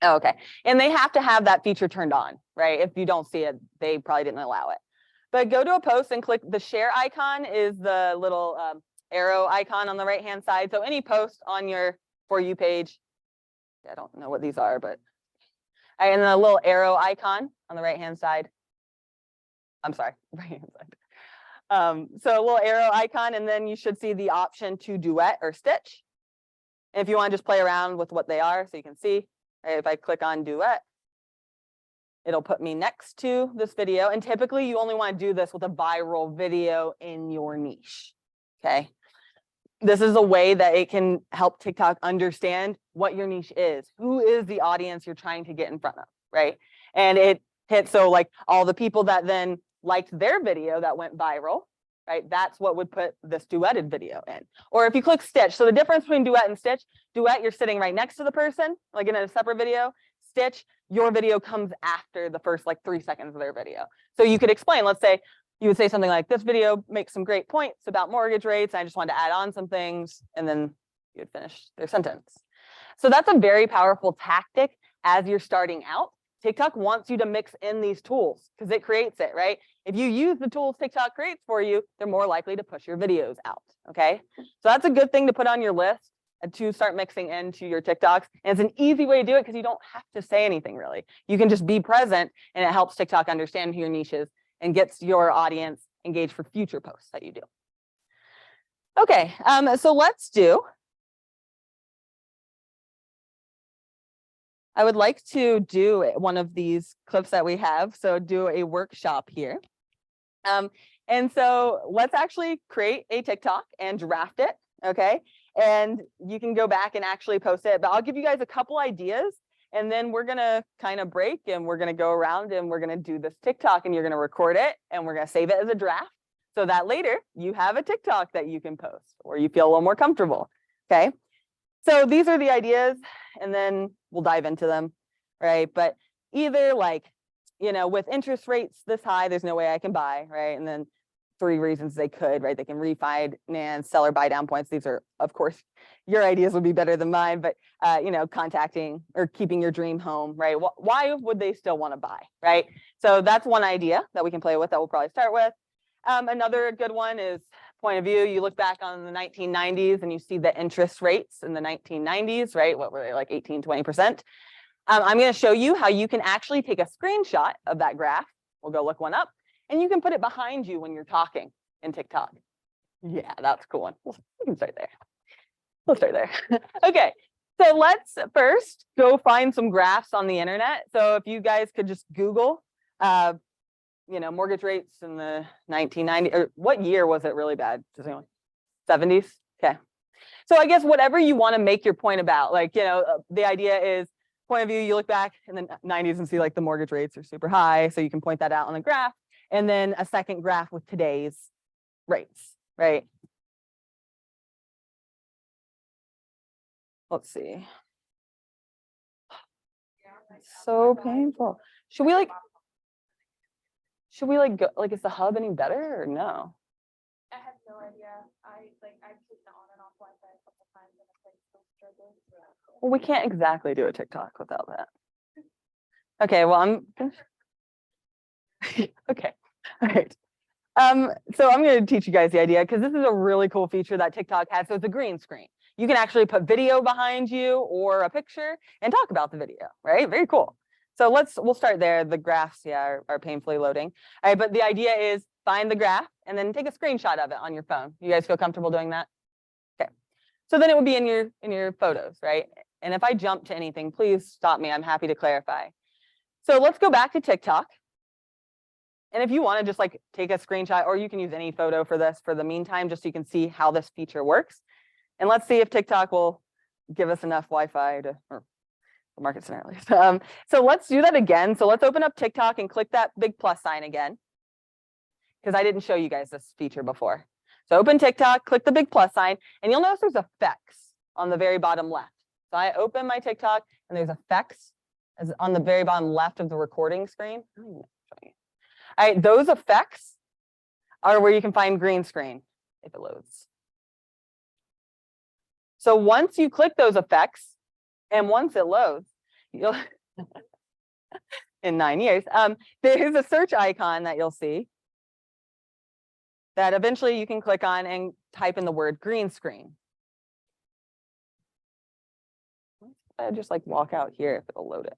[SPEAKER 1] Oh, okay, and they have to have that feature turned on, right? If you don't see it, they probably didn't allow it. But go to a post and click the share icon, is the little arrow icon on the right hand side. So any post on your For You page, I don't know what these are, but and then a little arrow icon on the right hand side. I'm sorry, right hand side. So a little arrow icon, and then you should see the option to duet or stitch. And if you want to just play around with what they are, so you can see, right, if I click on duet, it'll put me next to this video. And typically you only want to do this with a viral video in your niche. Okay. This is a way that it can help TikTok understand what your niche is. Who is the audience you're trying to get in front of, right? And it hits, so like all the people that then liked their video that went viral, right? That's what would put this duetted video in. Or if you click stitch, so the difference between duet and stitch, duet, you're sitting right next to the person, like in a separate video. Stitch, your video comes after the first like 3 seconds of their video. So you could explain, let's say, you would say something like, this video makes some great points about mortgage rates. I just wanted to add on some things, and then you would finish their sentence. So that's a very powerful tactic as you're starting out. TikTok wants you to mix in these tools because it creates it, right? If you use the tools TikTok creates for you, they're more likely to push your videos out, okay? So that's a good thing to put on your list and to start mixing into your TikToks. And it's an easy way to do it because you don't have to say anything really. You can just be present, and it helps TikTok understand your niches and gets your audience engaged for future posts that you do. Okay, so let's do. I would like to do one of these clips that we have. So do a workshop here. And so let's actually create a TikTok and draft it, okay? And you can go back and actually post it, but I'll give you guys a couple ideas, and then we're gonna kind of break and we're gonna go around and we're gonna do this TikTok, and you're gonna record it and we're gonna save it as a draft so that later you have a TikTok that you can post or you feel a little more comfortable, okay? So these are the ideas, and then we'll dive into them, right? But either like, you know, with interest rates this high, there's no way I can buy, right? And then 3 reasons they could, right? They can refinance, seller buy down points. These are, of course, your ideas would be better than mine, but, you know, contacting or keeping your dream home, right? Why would they still want to buy, right? So that's one idea that we can play with that we'll probably start with. Another good one is point of view. You look back on the 1990s and you see the interest rates in the 1990s, right? What were they, like 18, 20%? I'm going to show you how you can actually take a screenshot of that graph. We'll go look one up, and you can put it behind you when you're talking in TikTok. Yeah, that's a cool one. We can start there. We'll start there. Okay, so let's first go find some graphs on the internet. So if you guys could just Google, you know, mortgage rates in the 1990s, or what year was it really bad? 70s? Okay. So I guess whatever you want to make your point about, like, you know, the idea is point of view, you look back in the 90s and see like the mortgage rates are super high. So you can point that out on the graph, and then a second graph with today's rates, right? Let's see. It's so painful. Should we like go, like, is the hub any better or no?
[SPEAKER 3] I have no idea. I've taken it on and off Wi-Fi a couple times and it's like still struggling.
[SPEAKER 1] Well, we can't exactly do a TikTok without that. Okay, well, I'm gonna... okay, all right. So I'm going to teach you guys the idea because this is a really cool feature that TikTok has. So it's a green screen. You can actually put video behind you or a picture and talk about the video, right? Very cool. So we'll start there. The graphs, yeah, are painfully loading. All right, but the idea is find the graph and then take a screenshot of it on your phone. You guys feel comfortable doing that? Okay. So then it would be in your photos, right? And if I jump to anything, please stop me. I'm happy to clarify. So let's go back to TikTok. And if you want to just like take a screenshot, or you can use any photo for this for the meantime, just so you can see how this feature works. And let's see if TikTok will give us enough Wi-Fi to, or market scenarios. So let's do that again. So let's open up TikTok and click that big plus sign again, because I didn't show you guys this feature before. So open TikTok, click the big plus sign, and you'll notice there's effects on the very bottom left. So I open my TikTok and there's effects as on the very bottom left of the recording screen. All right, those effects are where you can find green screen if it loads. So once you click those effects, and once it loads, you'll in 9 years, there's a search icon that you'll see that eventually you can click on and type in the word green screen. I just like walk out here if it'll load it.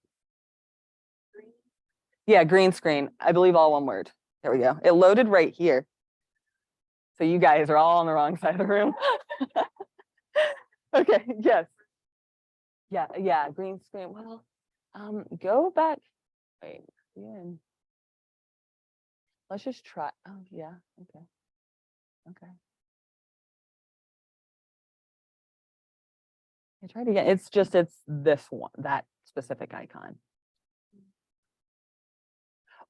[SPEAKER 1] Yeah, green screen. I believe all one word. There we go. It loaded right here. So you guys are all on the wrong side of the room. Okay, yes. Yeah, green screen. Well, go back. Wait, yeah. Let's just try. Oh, yeah, okay. Okay. I tried again. It's this one, that specific icon.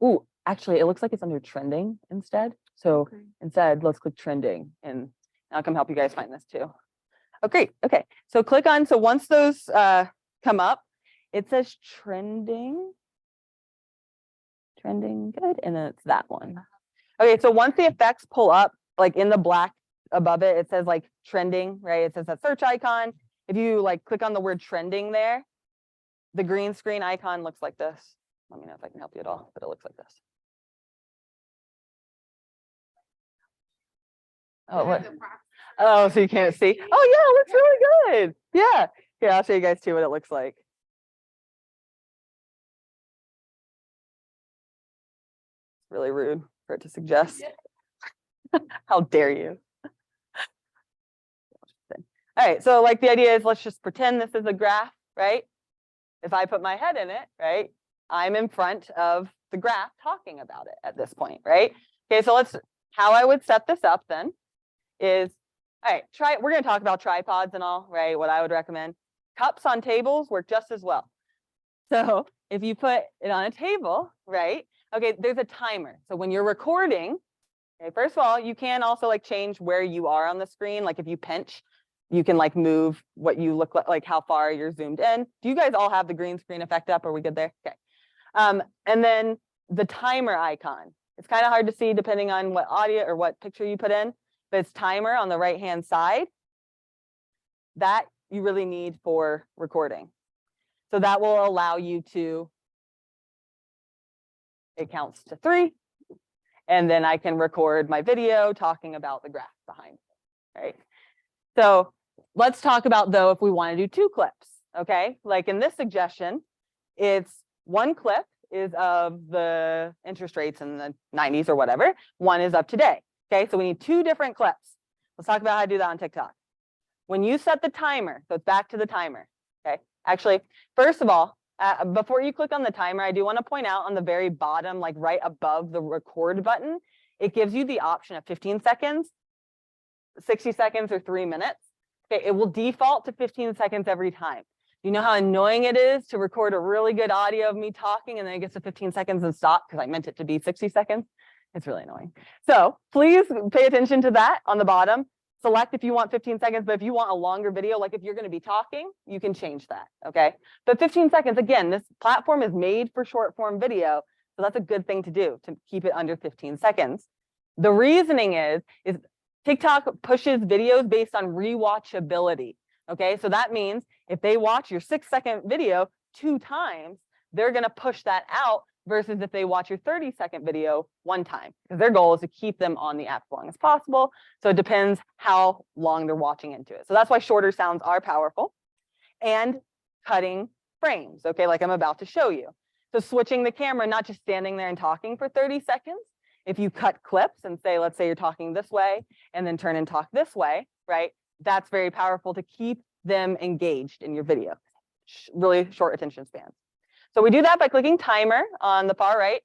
[SPEAKER 1] Ooh, actually, it looks like it's under trending instead. So
[SPEAKER 2] Okay.
[SPEAKER 1] instead, let's click trending, and I'll come help you guys find this too. Oh, great. Okay. So click on, so once those come up, it says trending. Trending, good. And then it's that one. Okay. So once the effects pull up, like in the black above it, it says like trending, right? It says that search icon. If you like click on the word trending there, the green screen icon looks like this. Let me know if I can help you at all, but it looks like this. Oh, what? Oh, so you can't see? Oh, yeah, it looks really good. Yeah. Here, I'll show you guys too what it looks like. It's really rude for it to suggest. How dare you? All right, so like the idea is let's just pretend this is a graph, right? If I put my head in it, right, I'm in front of the graph talking about it at this point, right? Okay, so how I would set this up then is, all right, we're gonna talk about tripods and all, right? What I would recommend. Cups on tables work just as well. So if you put it on a table, right? Okay, there's a timer. So when you're recording, okay, first of all, you can also like change where you are on the screen. Like if you pinch, you can like move what you look like how far you're zoomed in. Do you guys all have the green screen effect up? Are we good there? Okay. And then the timer icon. It's kind of hard to see depending on what audio or what picture you put in, but it's timer on the right-hand side. That you really need for recording. So that will allow you to, it counts to 3, and then I can record my video talking about the graph behind it, right? So let's talk about though, if we want to do 2 clips, okay? Like in this suggestion, it's 1 clip is of the interest rates in the 90s or whatever. 1 is of today, okay? So we need 2 different clips. Let's talk about how to do that on TikTok. When you set the timer, so it's back to the timer, okay? Actually, first of all, before you click on the timer, I do want to point out on the very bottom, like right above the record button, it gives you the option of 15 seconds, 60 seconds, or 3 minutes. Okay, it will default to 15 seconds every time. You know how annoying it is to record a really good audio of me talking and then it gets to 15 seconds and stop because I meant it to be 60 seconds? It's really annoying. So please pay attention to that on the bottom. Select if you want 15 seconds, but if you want a longer video, like if you're going to be talking, you can change that, okay? But 15 seconds, again, this platform is made for short form video, so that's a good thing to do, to keep it under 15 seconds. The reasoning is TikTok pushes videos based on rewatchability, okay? So that means if they watch your 6-second video 2 times, they're going to push that out versus if they watch your 30-second video 1 time, because their goal is to keep them on the app as long as possible. So it depends how long they're watching into it. So that's why shorter sounds are powerful. And cutting frames, okay, like I'm about to show you. So switching the camera, not just standing there and talking for 30 seconds. If you cut clips and say, let's say you're talking this way and then turn and talk this way, right? That's very powerful to keep them engaged in your video. Really short attention spans. So we do that by clicking timer on the far right.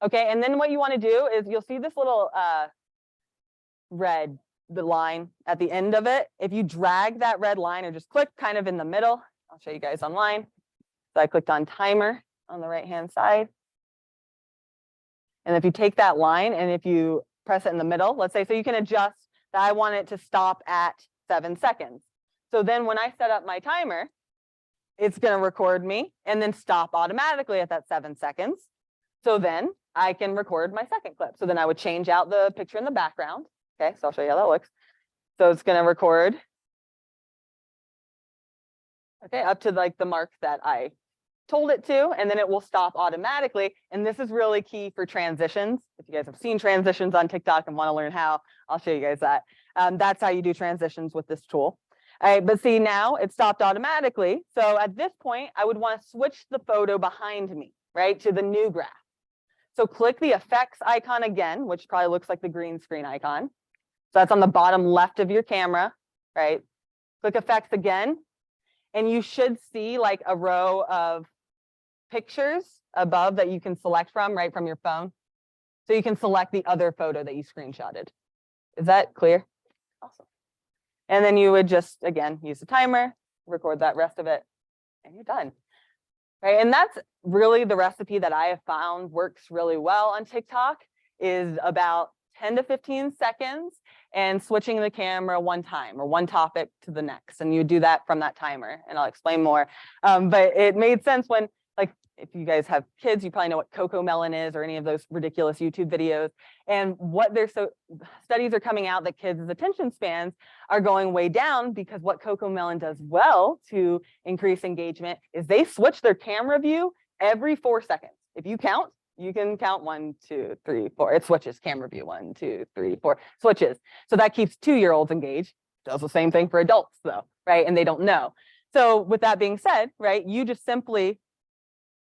[SPEAKER 1] Okay, and then what you want to do is you'll see this little the line at the end of it. If you drag that red line or just click kind of in the middle, I'll show you guys online. So I clicked on timer on the right-hand side. And if you take that line and if you press it in the middle, let's say, so you can adjust that I want it to stop at 7 seconds. So then when I set up my timer, it's going to record me and then stop automatically at that 7 seconds. So then I can record my second clip. So then I would change out the picture in the background. Okay, so I'll show you how that looks. So it's going to record, okay, up to like the mark that I told it to, and then it will stop automatically. And this is really key for transitions. If you guys have seen transitions on TikTok and want to learn how, I'll show you guys that. That's how you do transitions with this tool. All right, but see now it stopped automatically. So at this point, I would want to switch the photo behind me, right, to the new graph. So click the effects icon again, which probably looks like the green screen icon. So that's on the bottom left of your camera, right? Click effects again, and you should see like a row of pictures above that you can select from, right, from your phone. So you can select the other photo that you screenshotted. Is that clear? Awesome. And then you would just, again, use the timer, record that rest of it, and you're done. Right, and that's really the recipe that I have found works really well on TikTok, is about 10 to 15 seconds and switching the camera one time or one topic to the next. And you do that from that timer, and I'll explain more. But it made sense when, like, if you guys have kids, you probably know what Coco Melon is or any of those ridiculous YouTube videos. And what studies are coming out that kids' attention spans are going way down because what Coco Melon does well to increase engagement is they switch their camera view every 4 seconds. If you count, you can count 1, 2, 3, 4. It switches camera view 1, 2, 3, 4 switches. So that keeps 2-year-olds engaged. Does the same thing for adults though, right? And they don't know. So with that being said, right, you just simply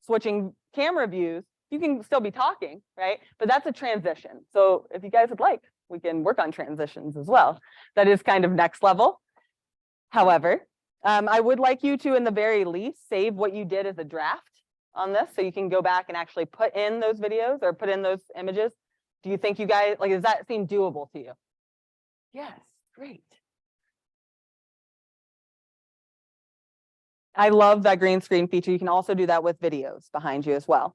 [SPEAKER 1] switching camera views, you can still be talking, right? But that's a transition. So if you guys would like, we can work on transitions as well. That is kind of next level. However, I would like you to, in the very least, save what you did as a draft on this so you can go back and actually put in those videos or put in those images. Do you think you guys, like, does that seem doable to you? Yes, great. I love that green screen feature. You can also do that with videos behind you as well.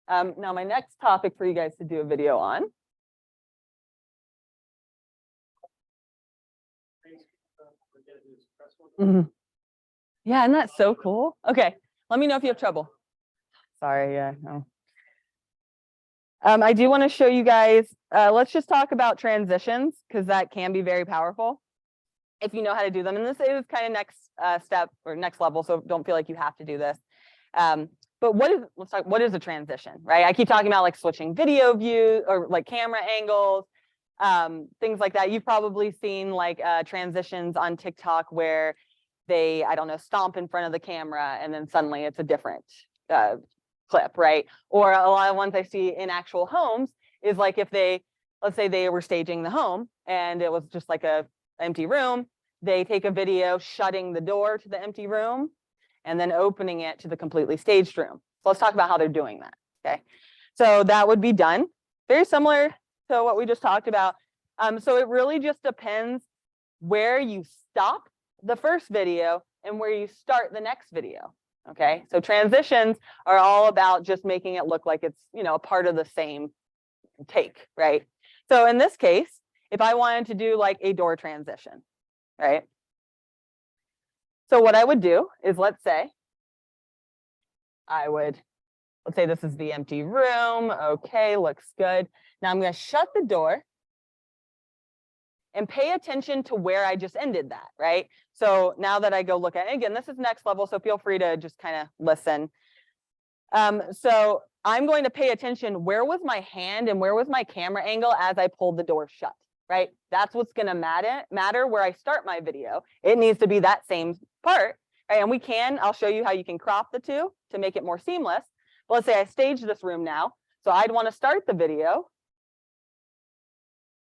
[SPEAKER 1] Now, my next topic for you guys to do a video on. Yeah, isn't that so cool? Okay, let me know if you have trouble. Sorry, yeah, no. I do want to show you guys, let's just talk about transitions because that can be very powerful if you know how to do them. And this is kind of next step or next level, so don't feel like you have to do this. But what is a transition, right? I keep talking about like switching video view or like camera angles, things like that. You've probably seen like transitions on TikTok where they, I don't know, stomp in front of the camera and then suddenly it's a different clip, right? Or a lot of ones I see in actual homes is like if they, let's say they were staging the home and it was just like a empty room, they take a video shutting the door to the empty room and then opening it to the completely staged room. So let's talk about how they're doing that, okay? So that would be done very similar to what we just talked about. So it really just depends where you stop the first video and where you start the next video, okay? So transitions are all about just making it look like it's, you know, a part of the same take, right? So in this case, if I wanted to do like a door transition, right? So what I would do is, let's say this is the empty room. Okay, looks good. Now I'm going to shut the door and pay attention to where I just ended that, right? So now that I go look at it, again, this is next level, so feel free to just kind of listen. So I'm going to pay attention, where was my hand and where was my camera angle as I pulled the door shut, right? That's what's going to matter where I start my video. It needs to be that same part, right? And I'll show you how you can crop the two to make it more seamless. But let's say I staged this room now. So I'd want to start the video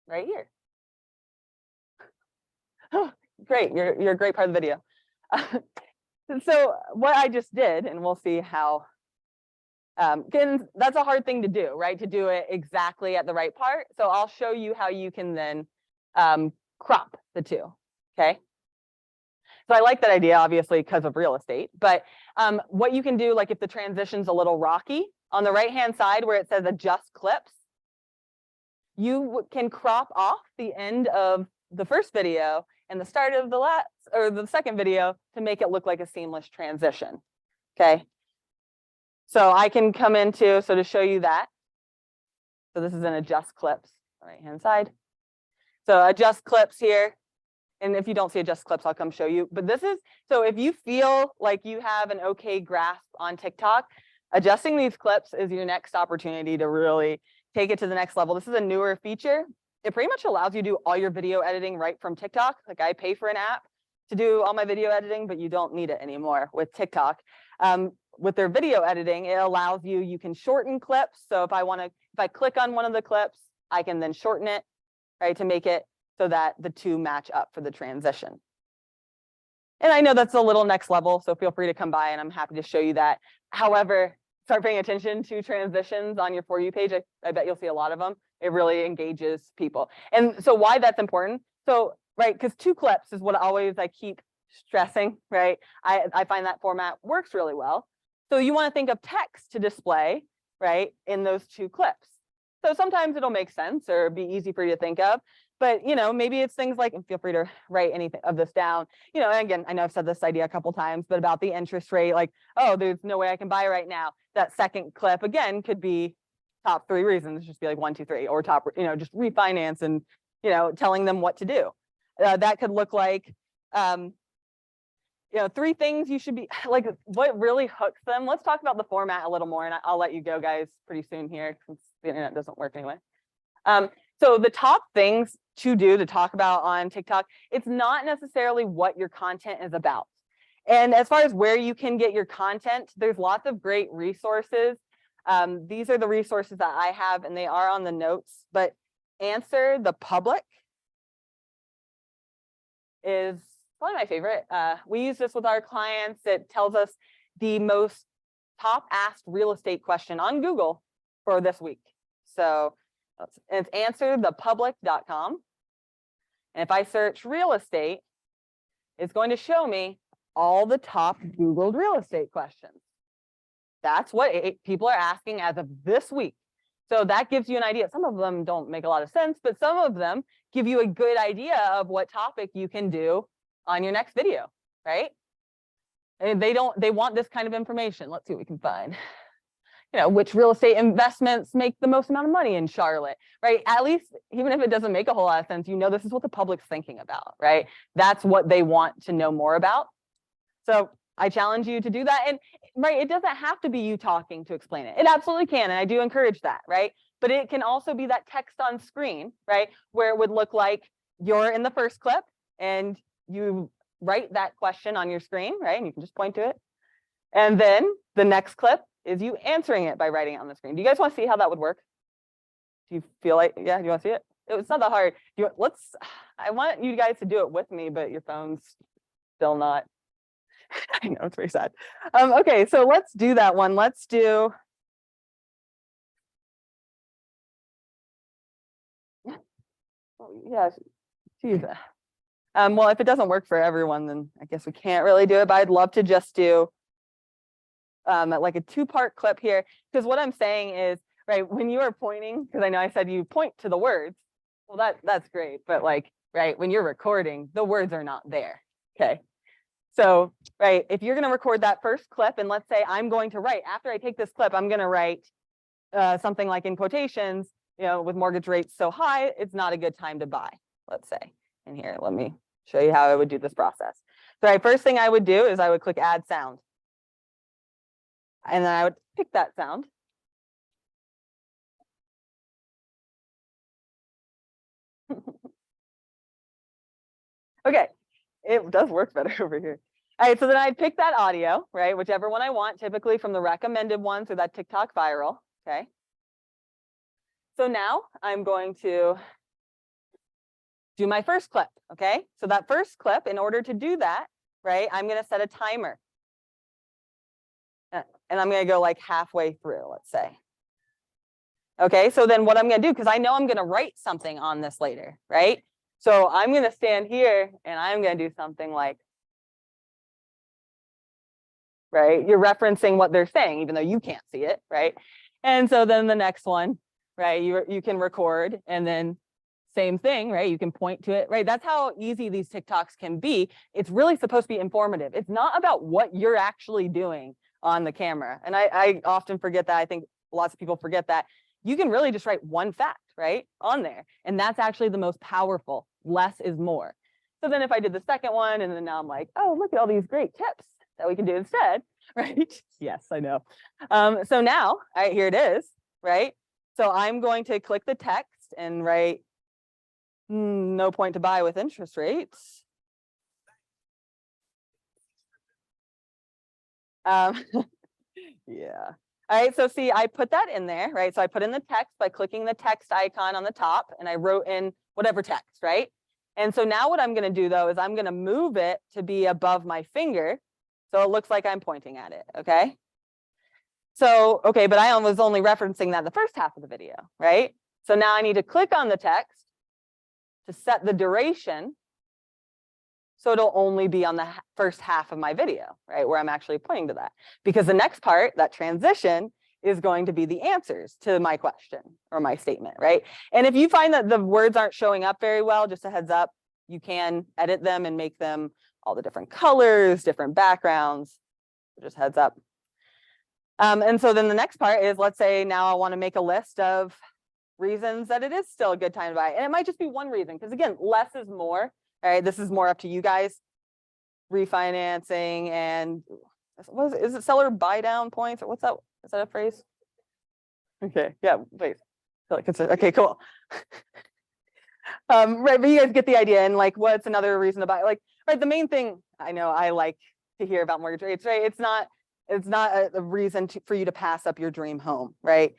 [SPEAKER 1] right here. Oh, great, you're a great part of the video. So what I just did, and we'll see how, that's a hard thing to do, right? To do it exactly at the right part. So I'll show you how you can then crop the two, okay? So I like that idea, obviously, because of real estate. But what you can do, like if the transition's a little rocky, on the right-hand side where it says adjust clips, you can crop off the end of the first video and the start of the second video to make it look like a seamless transition, okay? So I can come into, so to show you that, so this is an adjust clips, right-hand side. So adjust clips here. And if you don't see adjust clips, I'll come show you. But this is, so if you feel like you have an okay grasp on TikTok, adjusting these clips is your next opportunity to really take it to the next level. This is a newer feature. It pretty much allows you to do all your video editing right from TikTok. Like I pay for an app to do all my video editing, but you don't need it anymore with TikTok. With their video editing, it allows you can shorten clips. So if I click on one of the clips, I can then shorten it, right, to make it so that the two match up for the transition. And I know that's a little next level, so feel free to come by and I'm happy to show you that. However, start paying attention to transitions on your For You page. I bet you'll see a lot of them. It really engages people. And so why that's important? So, right, because 2 clips is what I keep stressing, right? I find that format works really well. So you want to think of text to display, right, in those 2 clips. So sometimes it'll make sense or be easy for you to think of, but maybe it's things like, and feel free to write anything of this down, and again, I know I've said this idea a couple times, but about the interest rate, like, oh, there's no way I can buy right now. That second clip again could be top 3 reasons, just be like 1, 2, 3, or top, just refinance and, telling them what to do. That could look like, 3 things you should be like, what really hooks them. Let's talk about the format a little more, and I'll let you go, guys, pretty soon here since the internet doesn't work anyway. So the top things to do to talk about on TikTok, it's not necessarily what your content is about. And as far as where you can get your content, there's lots of great resources. These are the resources that I have, and they are on the notes, but Answer the Public is probably my favorite. We use this with our clients. It tells us the most top asked real estate question on Google for this week. So it's answerthepublic.com. And if I search real estate, it's going to show me all the top Googled real estate questions. That's what people are asking as of this week. So that gives you an idea. Some of them don't make a lot of sense, but some of them give you a good idea of what topic you can do on your next video, right? And they want this kind of information. Let's see what we can find. Which real estate investments make the most amount of money in Charlotte, right? At least, even if it doesn't make a whole lot of sense, this is what the public's thinking about, right? That's what they want to know more about. So I challenge you to do that. And right, it doesn't have to be you talking to explain it. It absolutely can, and I do encourage that, right? But it can also be that text on screen, right? Where it would look like you're in the first clip and you write that question on your screen, right? And you can just point to it. And then the next clip is you answering it by writing it on the screen. Do you guys want to see how that would work? Do you feel like, yeah, do you want to see it? It's not that hard. I want you guys to do it with me, but your phone's still not. I know, it's very sad. Okay, so let's do that one. Let's do. Oh, yeah, geez. Well, if it doesn't work for everyone, then I guess we can't really do it, but I'd love to just do like a 2-part clip here, because what I'm saying is, right, when you are pointing, because I know I said you point to the words, well, that's great, but like, right, when you're recording, the words are not there, okay? So, right, if you're gonna record that first clip, and let's say I'm going to write, after I take this clip, I'm gonna write something like in quotations, with mortgage rates so high, it's not a good time to buy, let's say. And here, let me show you how I would do this process. So, right, first thing I would do is I would click add sound. And then I would pick that sound. Okay, it does work better over here. All right, so then I'd pick that audio, right? Whichever one I want, typically from the recommended ones or that TikTok viral, okay? So now I'm going to do my first clip, okay? So that first clip, in order to do that, right, I'm gonna set a timer. And I'm gonna go like halfway through, let's say. Okay, so then what I'm gonna do, because I know I'm gonna write something on this later, right? So I'm gonna stand here and I'm gonna do something like, right? You're referencing what they're saying, even though you can't see it, right? And so then the next one, right? You can record, and then same thing, right? You can point to it, right? That's how easy these TikToks can be. It's really supposed to be informative. It's not about what you're actually doing on the camera. And I often forget that. I think lots of people forget that. You can really just write one fact, right, on there. And that's actually the most powerful. Less is more. So then if I did the second one, and then now I'm like, oh, look at all these great tips that we can do instead, right? Yes, I know. So now, all right, here it is, right? So I'm going to click the text and write, no point to buy with interest rates. Yeah. All right, so see, I put that in there, right? So I put in the text by clicking the text icon on the top, and I wrote in whatever text, right? And so now what I'm gonna do though is I'm gonna move it to be above my finger, so it looks like I'm pointing at it, okay? So, okay, but I was only referencing that the first half of the video, right? So now I need to click on the text to set the duration, so it'll only be on the first half of my video, right? Where I'm actually pointing to that. Because the next part, that transition, is going to be the answers to my question or my statement, right? And if you find that the words aren't showing up very well, just a heads up, you can edit them and make them all the different colors, different backgrounds, just heads up. And so then the next part is, let's say now I want to make a list of reasons that it is still a good time to buy. And it might just be one reason, because again, less is more. All right, this is more up to you guys. Refinancing and what is it seller buy down points, or what's that? Is that a phrase? Okay, yeah, wait. I feel like it's okay, cool. Right, but you guys get the idea. And like, what's another reason to buy? Like, right, the main thing I know I like to hear about mortgage rates, right? It's not a reason for you to pass up your dream home, right?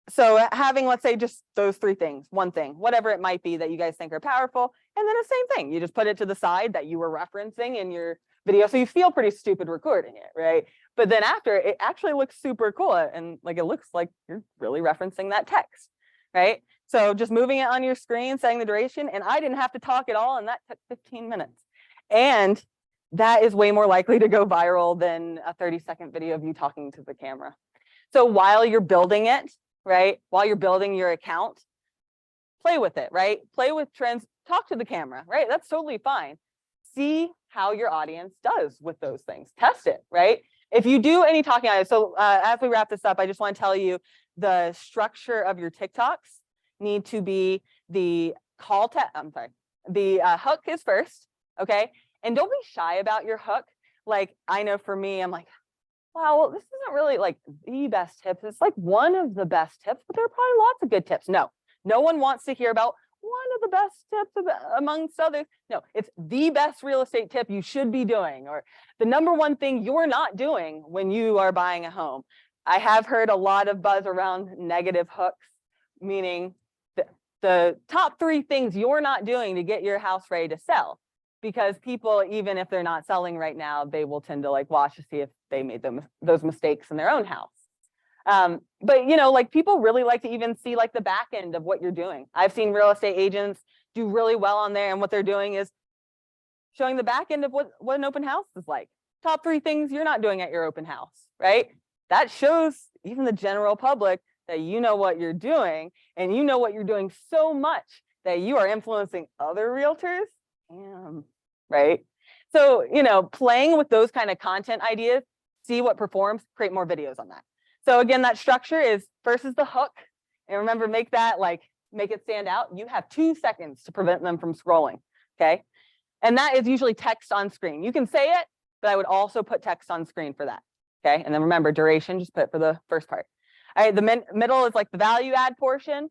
[SPEAKER 1] So having, let's say, just those three things, one thing, whatever it might be that you guys think are powerful, and then the same thing, you just put it to the side that you were referencing in your video, so you feel pretty stupid recording it, right? But then after, it actually looks super cool, and like it looks like you're really referencing that text, right? So just moving it on your screen, setting the duration, and I didn't have to talk at all, and that took 15 minutes. And that is way more likely to go viral than a 30-second video of you talking to the camera. So while you're building it, right, while you're building your account, play with it, right? Play with trends, talk to the camera, right? That's totally fine. See how your audience does with those things. Test it, right? If you do any talking on it, so as we wrap this up, I just want to tell you the structure of your TikToks need to be the hook is first, okay? And don't be shy about your hook. Like, I know for me, I'm like, wow, well, this isn't really like the best tips. It's like one of the best tips, but there are probably lots of good tips. No one wants to hear about one of the best tips amongst others. No, it's the best real estate tip you should be doing, or the number one thing you're not doing when you are buying a home. I have heard a lot of buzz around negative hooks, meaning the top 3 things you're not doing to get your house ready to sell. Because people, even if they're not selling right now, they will tend to like watch to see if they made those mistakes in their own house. But you know, like people really like to even see like the back end of what you're doing. I've seen real estate agents do really well on there, and what they're doing is showing the back end of what an open house is like. Top 3 things you're not doing at your open house, right? That shows even the general public that you know what you're doing, and you know what you're doing so much that you are influencing other realtors. Damn. Right? So, you know, playing with those kind of content ideas, see what performs, create more videos on that. So again, that structure is first is the hook. And remember, make it stand out. You have 2 seconds to prevent them from scrolling. Okay. And that is usually text on screen. You can say it, but I would also put text on screen for that. Okay. And then remember, duration, just put it for the first part. All right. The middle is like the value add portion.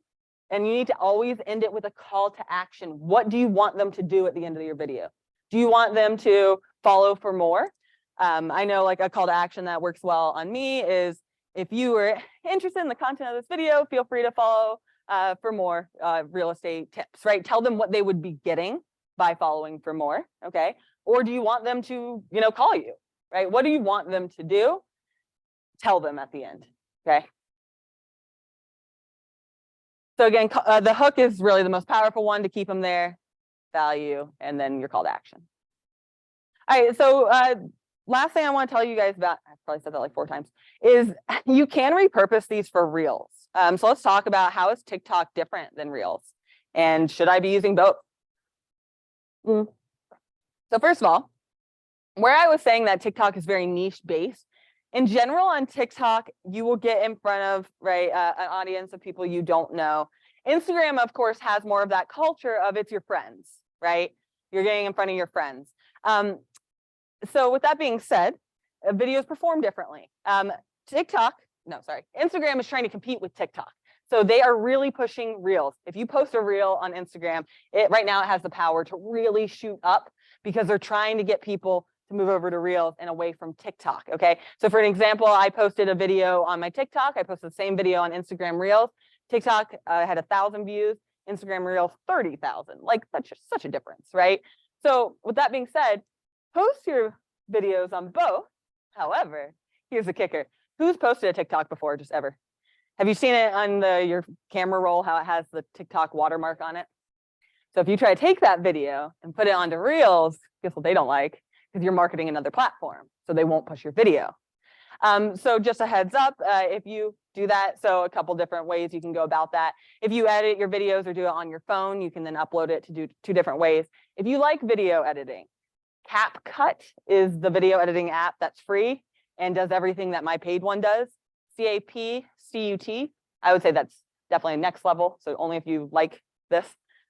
[SPEAKER 1] And you need to always end it with a call to action. What do you want them to do at the end of your video? Do you want them to follow for more? I know like a call to action that works well on me is, if you were interested in the content of this video, feel free to follow for more real estate tips, right? Tell them what they would be getting by following for more, okay? Or do you want them to, you know, call you, right? What do you want them to do? Tell them at the end, okay? So again, the hook is really the most powerful one to keep them there, value, and then your call to action. All right, so last thing I want to tell you guys about, I've probably said that like 4 times, is you can repurpose these for Reels. So let's talk about, how is TikTok different than Reels? And should I be using both? So first of all, where I was saying that TikTok is very niche based, in general on TikTok, you will get in front of, right, an audience of people you don't know. Instagram, of course, has more of that culture of it's your friends, right? You're getting in front of your friends. So with that being said, videos perform differently. Instagram is trying to compete with TikTok. So they are really pushing Reels. If you post a Reel on Instagram, right now it has the power to really shoot up, because they're trying to get people to move over to Reels and away from TikTok, okay? So for an example, I posted a video on my TikTok. I posted the same video on Instagram Reels. TikTok had 1,000 views, Instagram Reels 30,000. Like, that's just such a difference, right? So with that being said, post your videos on both. However, here's the kicker. Who's posted a TikTok before, just ever? Have you seen it on your camera roll, how it has the TikTok watermark on it? So if you try to take that video and put it onto Reels, guess what they don't like? Because you're marketing another platform, so they won't push your video. So just a heads up, if you do that, so a couple different ways you can go about that. If you edit your videos or do it on your phone, you can then upload it to do 2 different ways. If you like video editing, CapCut is the video editing app that's free and does everything that my paid one does. CapCut, I would say that's definitely next level. So only if you like this.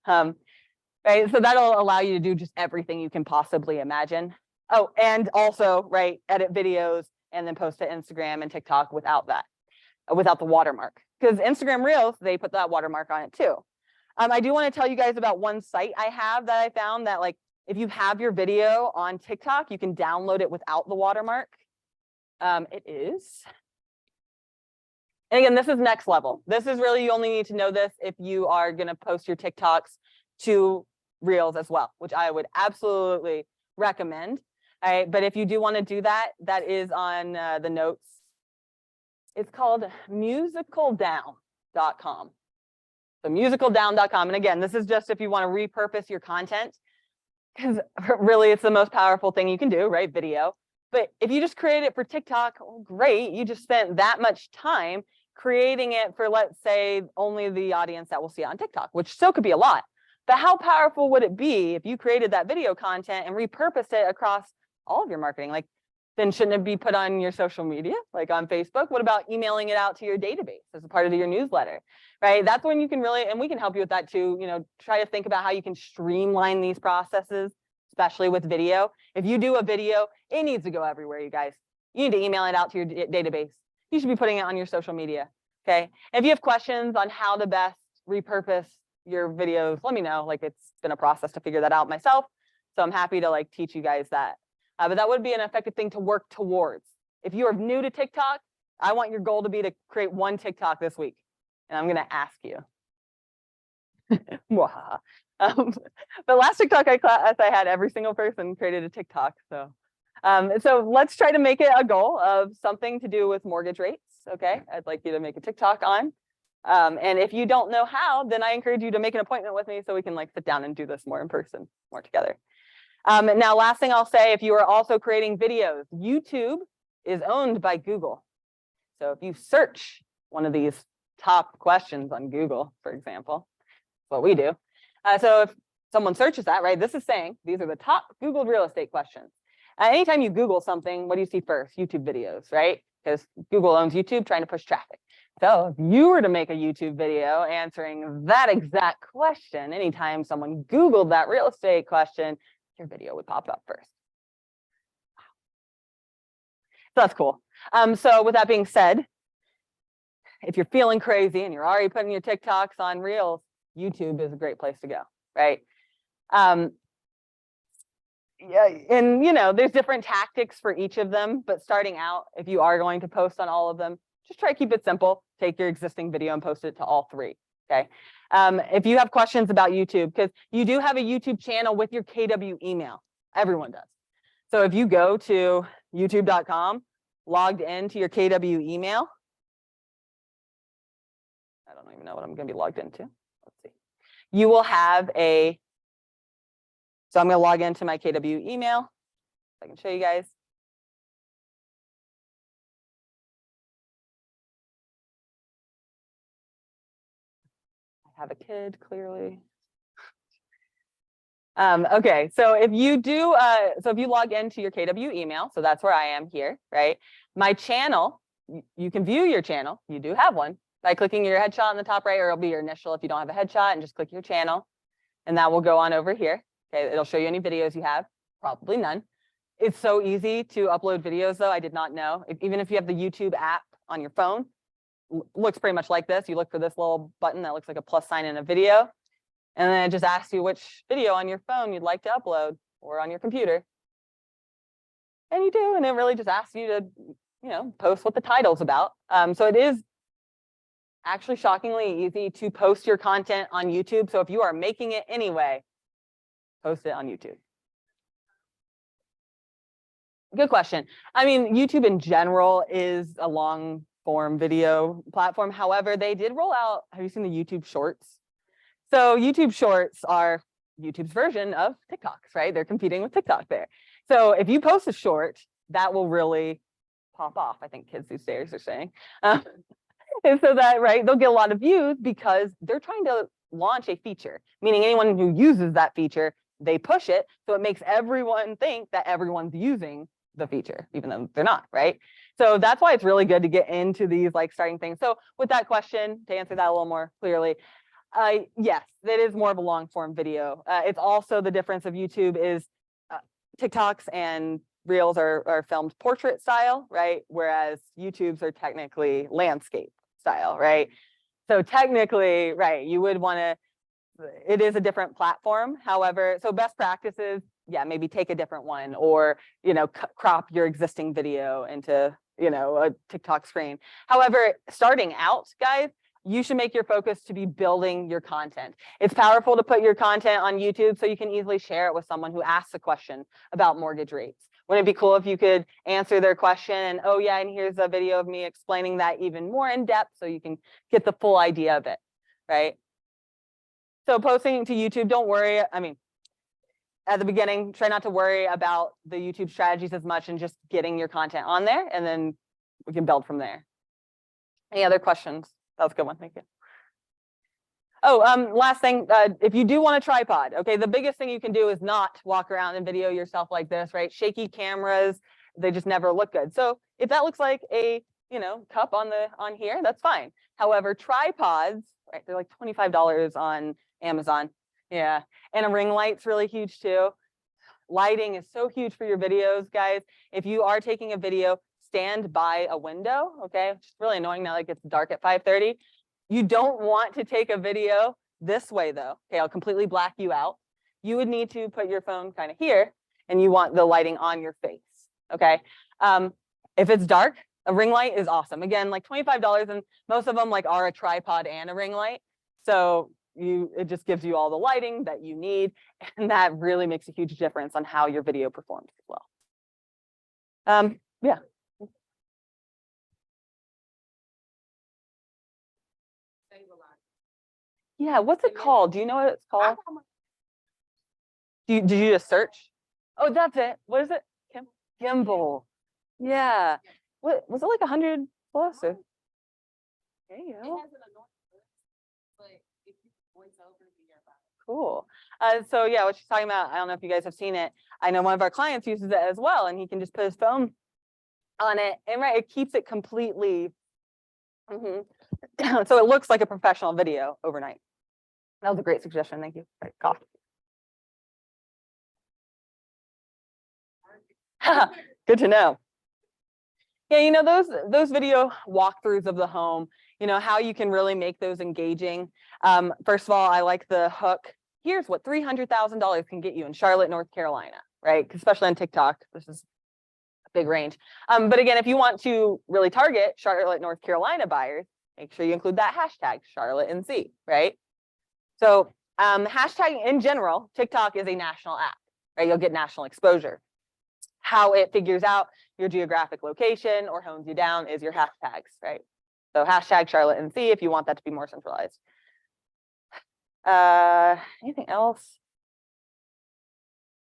[SPEAKER 1] Right, so that'll allow you to do just everything you can possibly imagine. Oh, and also, right, edit videos and then post to Instagram and TikTok without that, without the watermark. Because Instagram Reels, they put that watermark on it too. I do want to tell you guys about one site I have that I found that, like, if you have your video on TikTok, you can download it without the watermark. It is. And again, this is next level. This is really, you only need to know this if you are going to post your TikToks to Reels as well, which I would absolutely recommend. All right, but if you do want to do that, that is on the notes. It's called musicaldown.com. So musicaldown.com. And again, this is just if you want to repurpose your content, because really it's the most powerful thing you can do, right? Video. But if you just create it for TikTok, well, great. You just spent that much time creating it for, let's say, only the audience that will see it on TikTok, which still could be a lot. But how powerful would it be if you created that video content and repurposed it across all of your marketing? Like, then shouldn't it be put on your social media, like on Facebook? What about emailing it out to your database as a part of your newsletter, right? That's when you can really, and we can help you with that too, you know, try to think about how you can streamline these processes, especially with video. If you do a video, it needs to go everywhere, you guys. You need to email it out to your database. You should be putting it on your social media, okay? If you have questions on how to best repurpose your videos, let me know. Like, it's been a process to figure that out myself. So I'm happy to like teach you guys that. But that would be an effective thing to work towards. If you are new to TikTok, I want your goal to be to create 1 TikTok this week. And I'm going to ask you. But last TikTok class I had, every single person created a TikTok. So let's try to make it a goal of something to do with mortgage rates. Okay, I'd like you to make a TikTok on. And if you don't know how, then I encourage you to make an appointment with me so we can like sit down and do this more in person, more together. Now, last thing I'll say, if you are also creating videos, YouTube is owned by Google. So if you search one of these top questions on Google, for example, what we do. So if someone searches that, right, this is saying these are the top Googled real estate questions. Anytime you Google something, what do you see first? YouTube videos, right? Because Google owns YouTube, trying to push traffic. So if you were to make a YouTube video answering that exact question, anytime someone Googled that real estate question, your video would pop up first. So that's cool. So with that being said, if you're feeling crazy and you're already putting your TikToks on Reels, YouTube is a great place to go, right? Yeah, and you know, there's different tactics for each of them, but starting out, if you are going to post on all of them, just try to keep it simple. Take your existing video and post it to all 3. Okay. If you have questions about YouTube, because you do have a YouTube channel with your KW email, everyone does. So if you go to youtube.com, logged into your KW email, I don't even know what I'm going to be logged into. Let's see. You will have a, so I'm going to log into my KW email. I can show you guys. I have a kid, clearly. Okay, so if you do, if you log into your KW email, so that's where I am here, right? My channel, you can view your channel. You do have one by clicking your headshot in the top right, or it'll be your initial if you don't have a headshot, and just click your channel, and that will go on over here. Okay, it'll show you any videos you have, probably none. It's so easy to upload videos, though. I did not know. Even if you have the YouTube app on your phone, looks pretty much like this. You look for this little button that looks like a plus sign in a video, and then it just asks you which video on your phone you'd like to upload or on your computer. And you do, and it really just asks you to, you know, post what the title's about. So it is actually shockingly easy to post your content on YouTube. So if you are making it anyway, post it on YouTube. Good question. I mean, YouTube in general is a long form video platform. However, they did roll out, have you seen the YouTube Shorts? So YouTube Shorts are YouTube's version of TikToks, right? They're competing with TikTok there. So if you post a short, that will really pop off, I think kids these days are saying. And so that, right, they'll get a lot of views because they're trying to launch a feature, meaning anyone who uses that feature, they push it. So it makes everyone think that everyone's using the feature, even though they're not, right? So that's why it's really good to get into these like starting things. So with that question, to answer that a little more clearly, yes, it is more of a long form video. It's also the difference of YouTube is TikToks and Reels are filmed portrait style, right? Whereas YouTube's are technically landscape style, right? So technically, right, you would want to, it is a different platform. However, so best practices, yeah, maybe take a different one or, you know, crop your existing video into, you know, a TikTok screen. However, starting out, guys, you should make your focus to be building your content. It's powerful to put your content on YouTube so you can easily share it with someone who asks a question about mortgage rates. Wouldn't it be cool if you could answer their question and, oh yeah, and here's a video of me explaining that even more in depth so you can get the full idea of it, right? So posting to YouTube, don't worry. I mean, at the beginning, try not to worry about the YouTube strategies as much and just getting your content on there, and then we can build from there. Any other questions? That was a good one, thank you. Oh, last thing, if you do want a tripod, okay, the biggest thing you can do is not walk around and video yourself like this, right? Shaky cameras, they just never look good. So if that looks like a, you know, cup on here, that's fine. However, tripods, right, they're like $25 on Amazon. Yeah, and a ring light's really huge too. Lighting is so huge for your videos, guys. If you are taking a video, stand by a window, okay? It's really annoying now, like it's dark at 5:30. You don't want to take a video this way though. Okay, I'll completely black you out. You would need to put your phone kind of here and you want the lighting on your face, okay? If it's dark, a ring light is awesome. Again, like $25, and most of them like are a tripod and a ring light. So it just gives you all the lighting that you need, and that really makes a huge difference on how your video performs as well. Yeah. Yeah, what's it called? Do you know what it's called? Did you just search? Oh, that's it. What is it? Gimbal. Yeah. What was it, like 100 plus? Or? There you go. Cool. So yeah, what she's talking about, I don't know if you guys have seen it. I know one of our clients uses it as well, and he can just put his phone on it, and right, it keeps it completely. So it looks like a professional video overnight. That was a great suggestion. Thank you. Right, cough. Good to know. Yeah, you know, those video walkthroughs of the home, you know, how you can really make those engaging. First of all, I like the hook. Here's what $300,000 can get you in Charlotte, North Carolina, right? Especially on TikTok, this is a big range. But again, if you want to really target Charlotte, North Carolina buyers, make sure you include that hashtag Charlotte NC, right? So hashtag in general, TikTok is a national app, right? You'll get national exposure. How it figures out your geographic location or hones you down is your hashtags, right? So hashtag Charlotte NC if you want that to be more centralized. Anything else?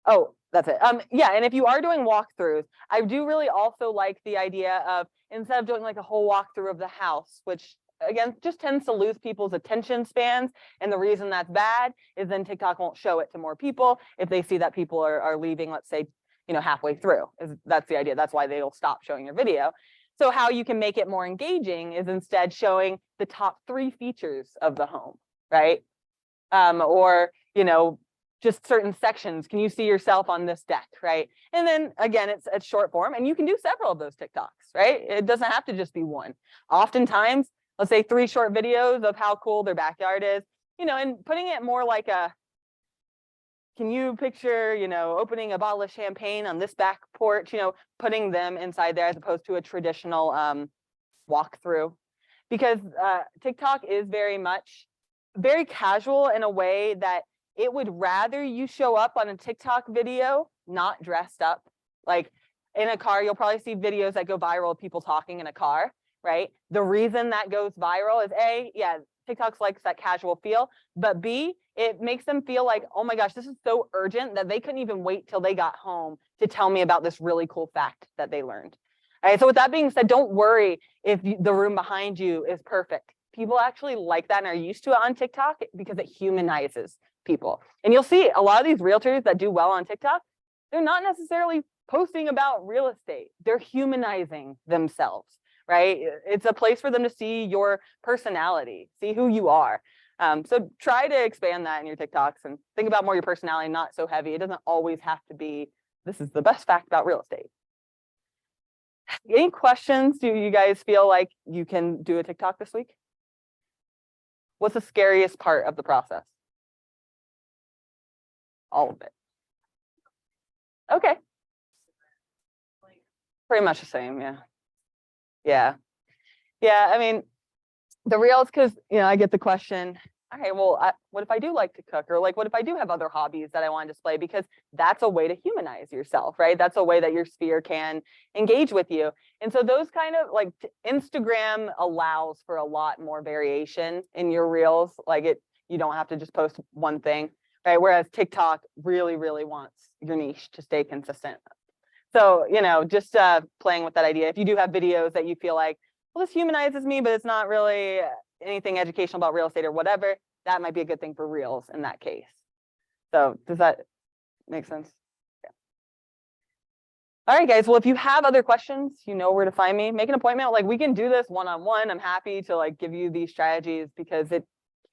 [SPEAKER 1] Oh, that's it. Yeah, and if you are doing walkthroughs, I do really also like the idea of instead of doing like a whole walkthrough of the house, which again just tends to lose people's attention spans, and the reason that's bad is then TikTok won't show it to more people if they see that people are leaving, let's say, you know, halfway through. That's the idea. That's why they'll stop showing your video. So how you can make it more engaging is instead showing the top 3 features of the home, right? Or, you know, just certain sections. Can you see yourself on this deck, right? And then again, it's short form, and you can do several of those TikToks, right? It doesn't have to just be one. Oftentimes, let's say 3 short videos of how cool their backyard is, you know, and putting it more like a, can you picture, you know, opening a bottle of champagne on this back porch, you know, putting them inside there as opposed to a traditional walkthrough. Because TikTok is very casual in a way that it would rather you show up on a TikTok video not dressed up. Like in a car, you'll probably see videos that go viral of people talking in a car, right? The reason that goes viral is A, yeah, TikTok likes that casual feel, but B, it makes them feel like, oh my gosh, this is so urgent that they couldn't even wait till they got home to tell me about this really cool fact that they learned. All right, so with that being said, don't worry if the room behind you is perfect. People actually like that and are used to it on TikTok because it humanizes people. And you'll see a lot of these realtors that do well on TikTok, they're not necessarily posting about real estate. They're humanizing themselves, right? It's a place for them to see your personality, see who you are. So try to expand that in your TikToks and think about more your personality, not so heavy. It doesn't always have to be, this is the best fact about real estate. Any questions? Do you guys feel like you can do a TikTok this week? What's the scariest part of the process? All of it. Okay. Pretty much the same, yeah. Yeah. Yeah, I mean, the reels, because, I get the question, all right, well, what if I do like to cook? Or like, what if I do have other hobbies that I want to display? Because that's a way to humanize yourself, right? That's a way that your sphere can engage with you. And so those kind of like Instagram allows for a lot more variation in your reels. Like you don't have to just post one thing, right? Whereas TikTok really, really wants your niche to stay consistent. So, just playing with that idea. If you do have videos that you feel like, well, this humanizes me, but it's not really anything educational about real estate or whatever, that might be a good thing for reels in that case. So does that make sense? Yeah. All right, guys. Well, if you have other questions, you know where to find me. Make an appointment. Like we can do this one-on-one. I'm happy to like give you these strategies because it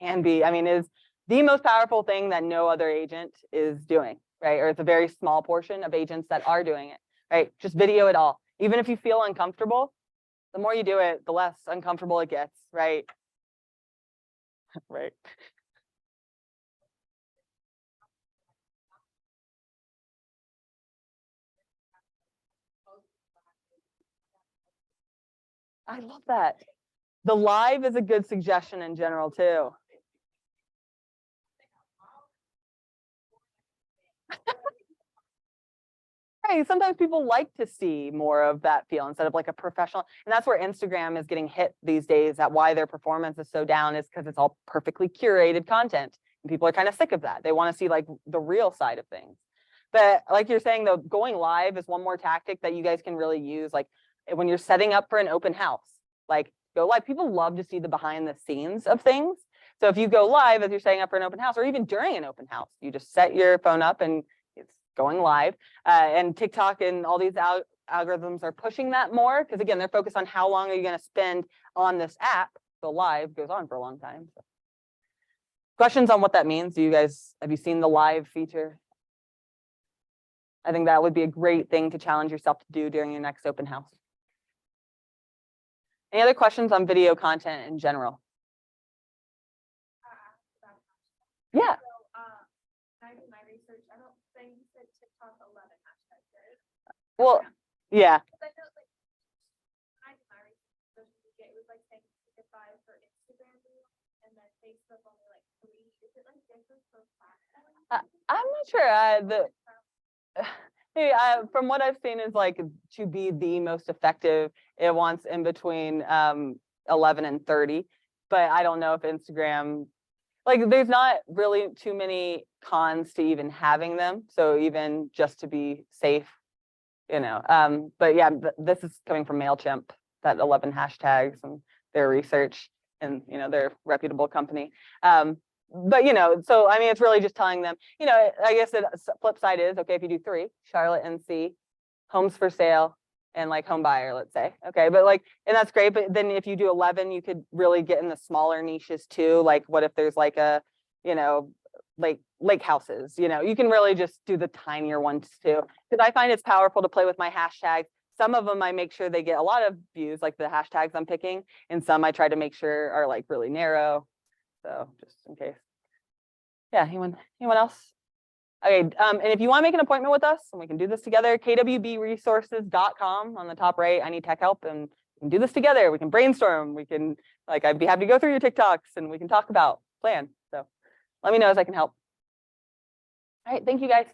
[SPEAKER 1] can be, is the most powerful thing that no other agent is doing, right? Or it's a very small portion of agents that are doing it, right? Just video it all. Even if you feel uncomfortable, the more you do it, the less uncomfortable it gets, right? Right. I love that. The live is a good suggestion in general too. Right. Sometimes people like to see more of that feel instead of like a professional. And that's where Instagram is getting hit these days, that why their performance is so down is because it's all perfectly curated content. And people are kind of sick of that. They want to see like the real side of things. But like you're saying, though, going live is one more tactic that you guys can really use. Like when you're setting up for an open house, like go live. People love to see the behind the scenes of things. So if you go live as you're setting up for an open house, or even during an open house, you just set your phone up and it's going live. And TikTok and all these algorithms are pushing that more because, again, they're focused on how long are you going to spend on this app. So live goes on for a long time. So. Questions on what that means? Have you seen the live feature? I think that would be a great thing to challenge yourself to do during your next open house. Any other questions on video content in general? Yeah.
[SPEAKER 4] I did my research. I don't think you said TikTok 11 hashtags, right?
[SPEAKER 1] Well, yeah.
[SPEAKER 4] I know, like, when I did my research, it was like saying 5 for Instagram, and then Facebook only like 3. Is it like different for platforms?
[SPEAKER 1] I'm not sure. From what I've seen is like to be the most effective, it wants in between 11 and 30. But I don't know if Instagram, like there's not really too many cons to even having them. So even just to be safe, but yeah, this is coming from MailChimp, that 11 hashtags and their research and, they're a reputable company. But, so, it's really just telling them, I guess the flip side is, okay, if you do 3, Charlotte, NC, homes for sale, and like home buyer, let's say. Okay, but and that's great. But then if you do 11, you could really get in the smaller niches too. Like what if there's like a, lake houses, you can really just do the tinier ones too. Because I find it's powerful to play with my hashtags. Some of them I make sure they get a lot of views, like the hashtags I'm picking, and some I try to make sure are like really narrow. So just in case. Yeah, anyone else? Okay, and if you want to make an appointment with us and we can do this together, kwbresources.com on the top right, I need tech help and we can do this together. We can brainstorm. We can, I'd be happy to go through your TikToks and we can talk about plan. So let me know as I can help. All right, thank you guys.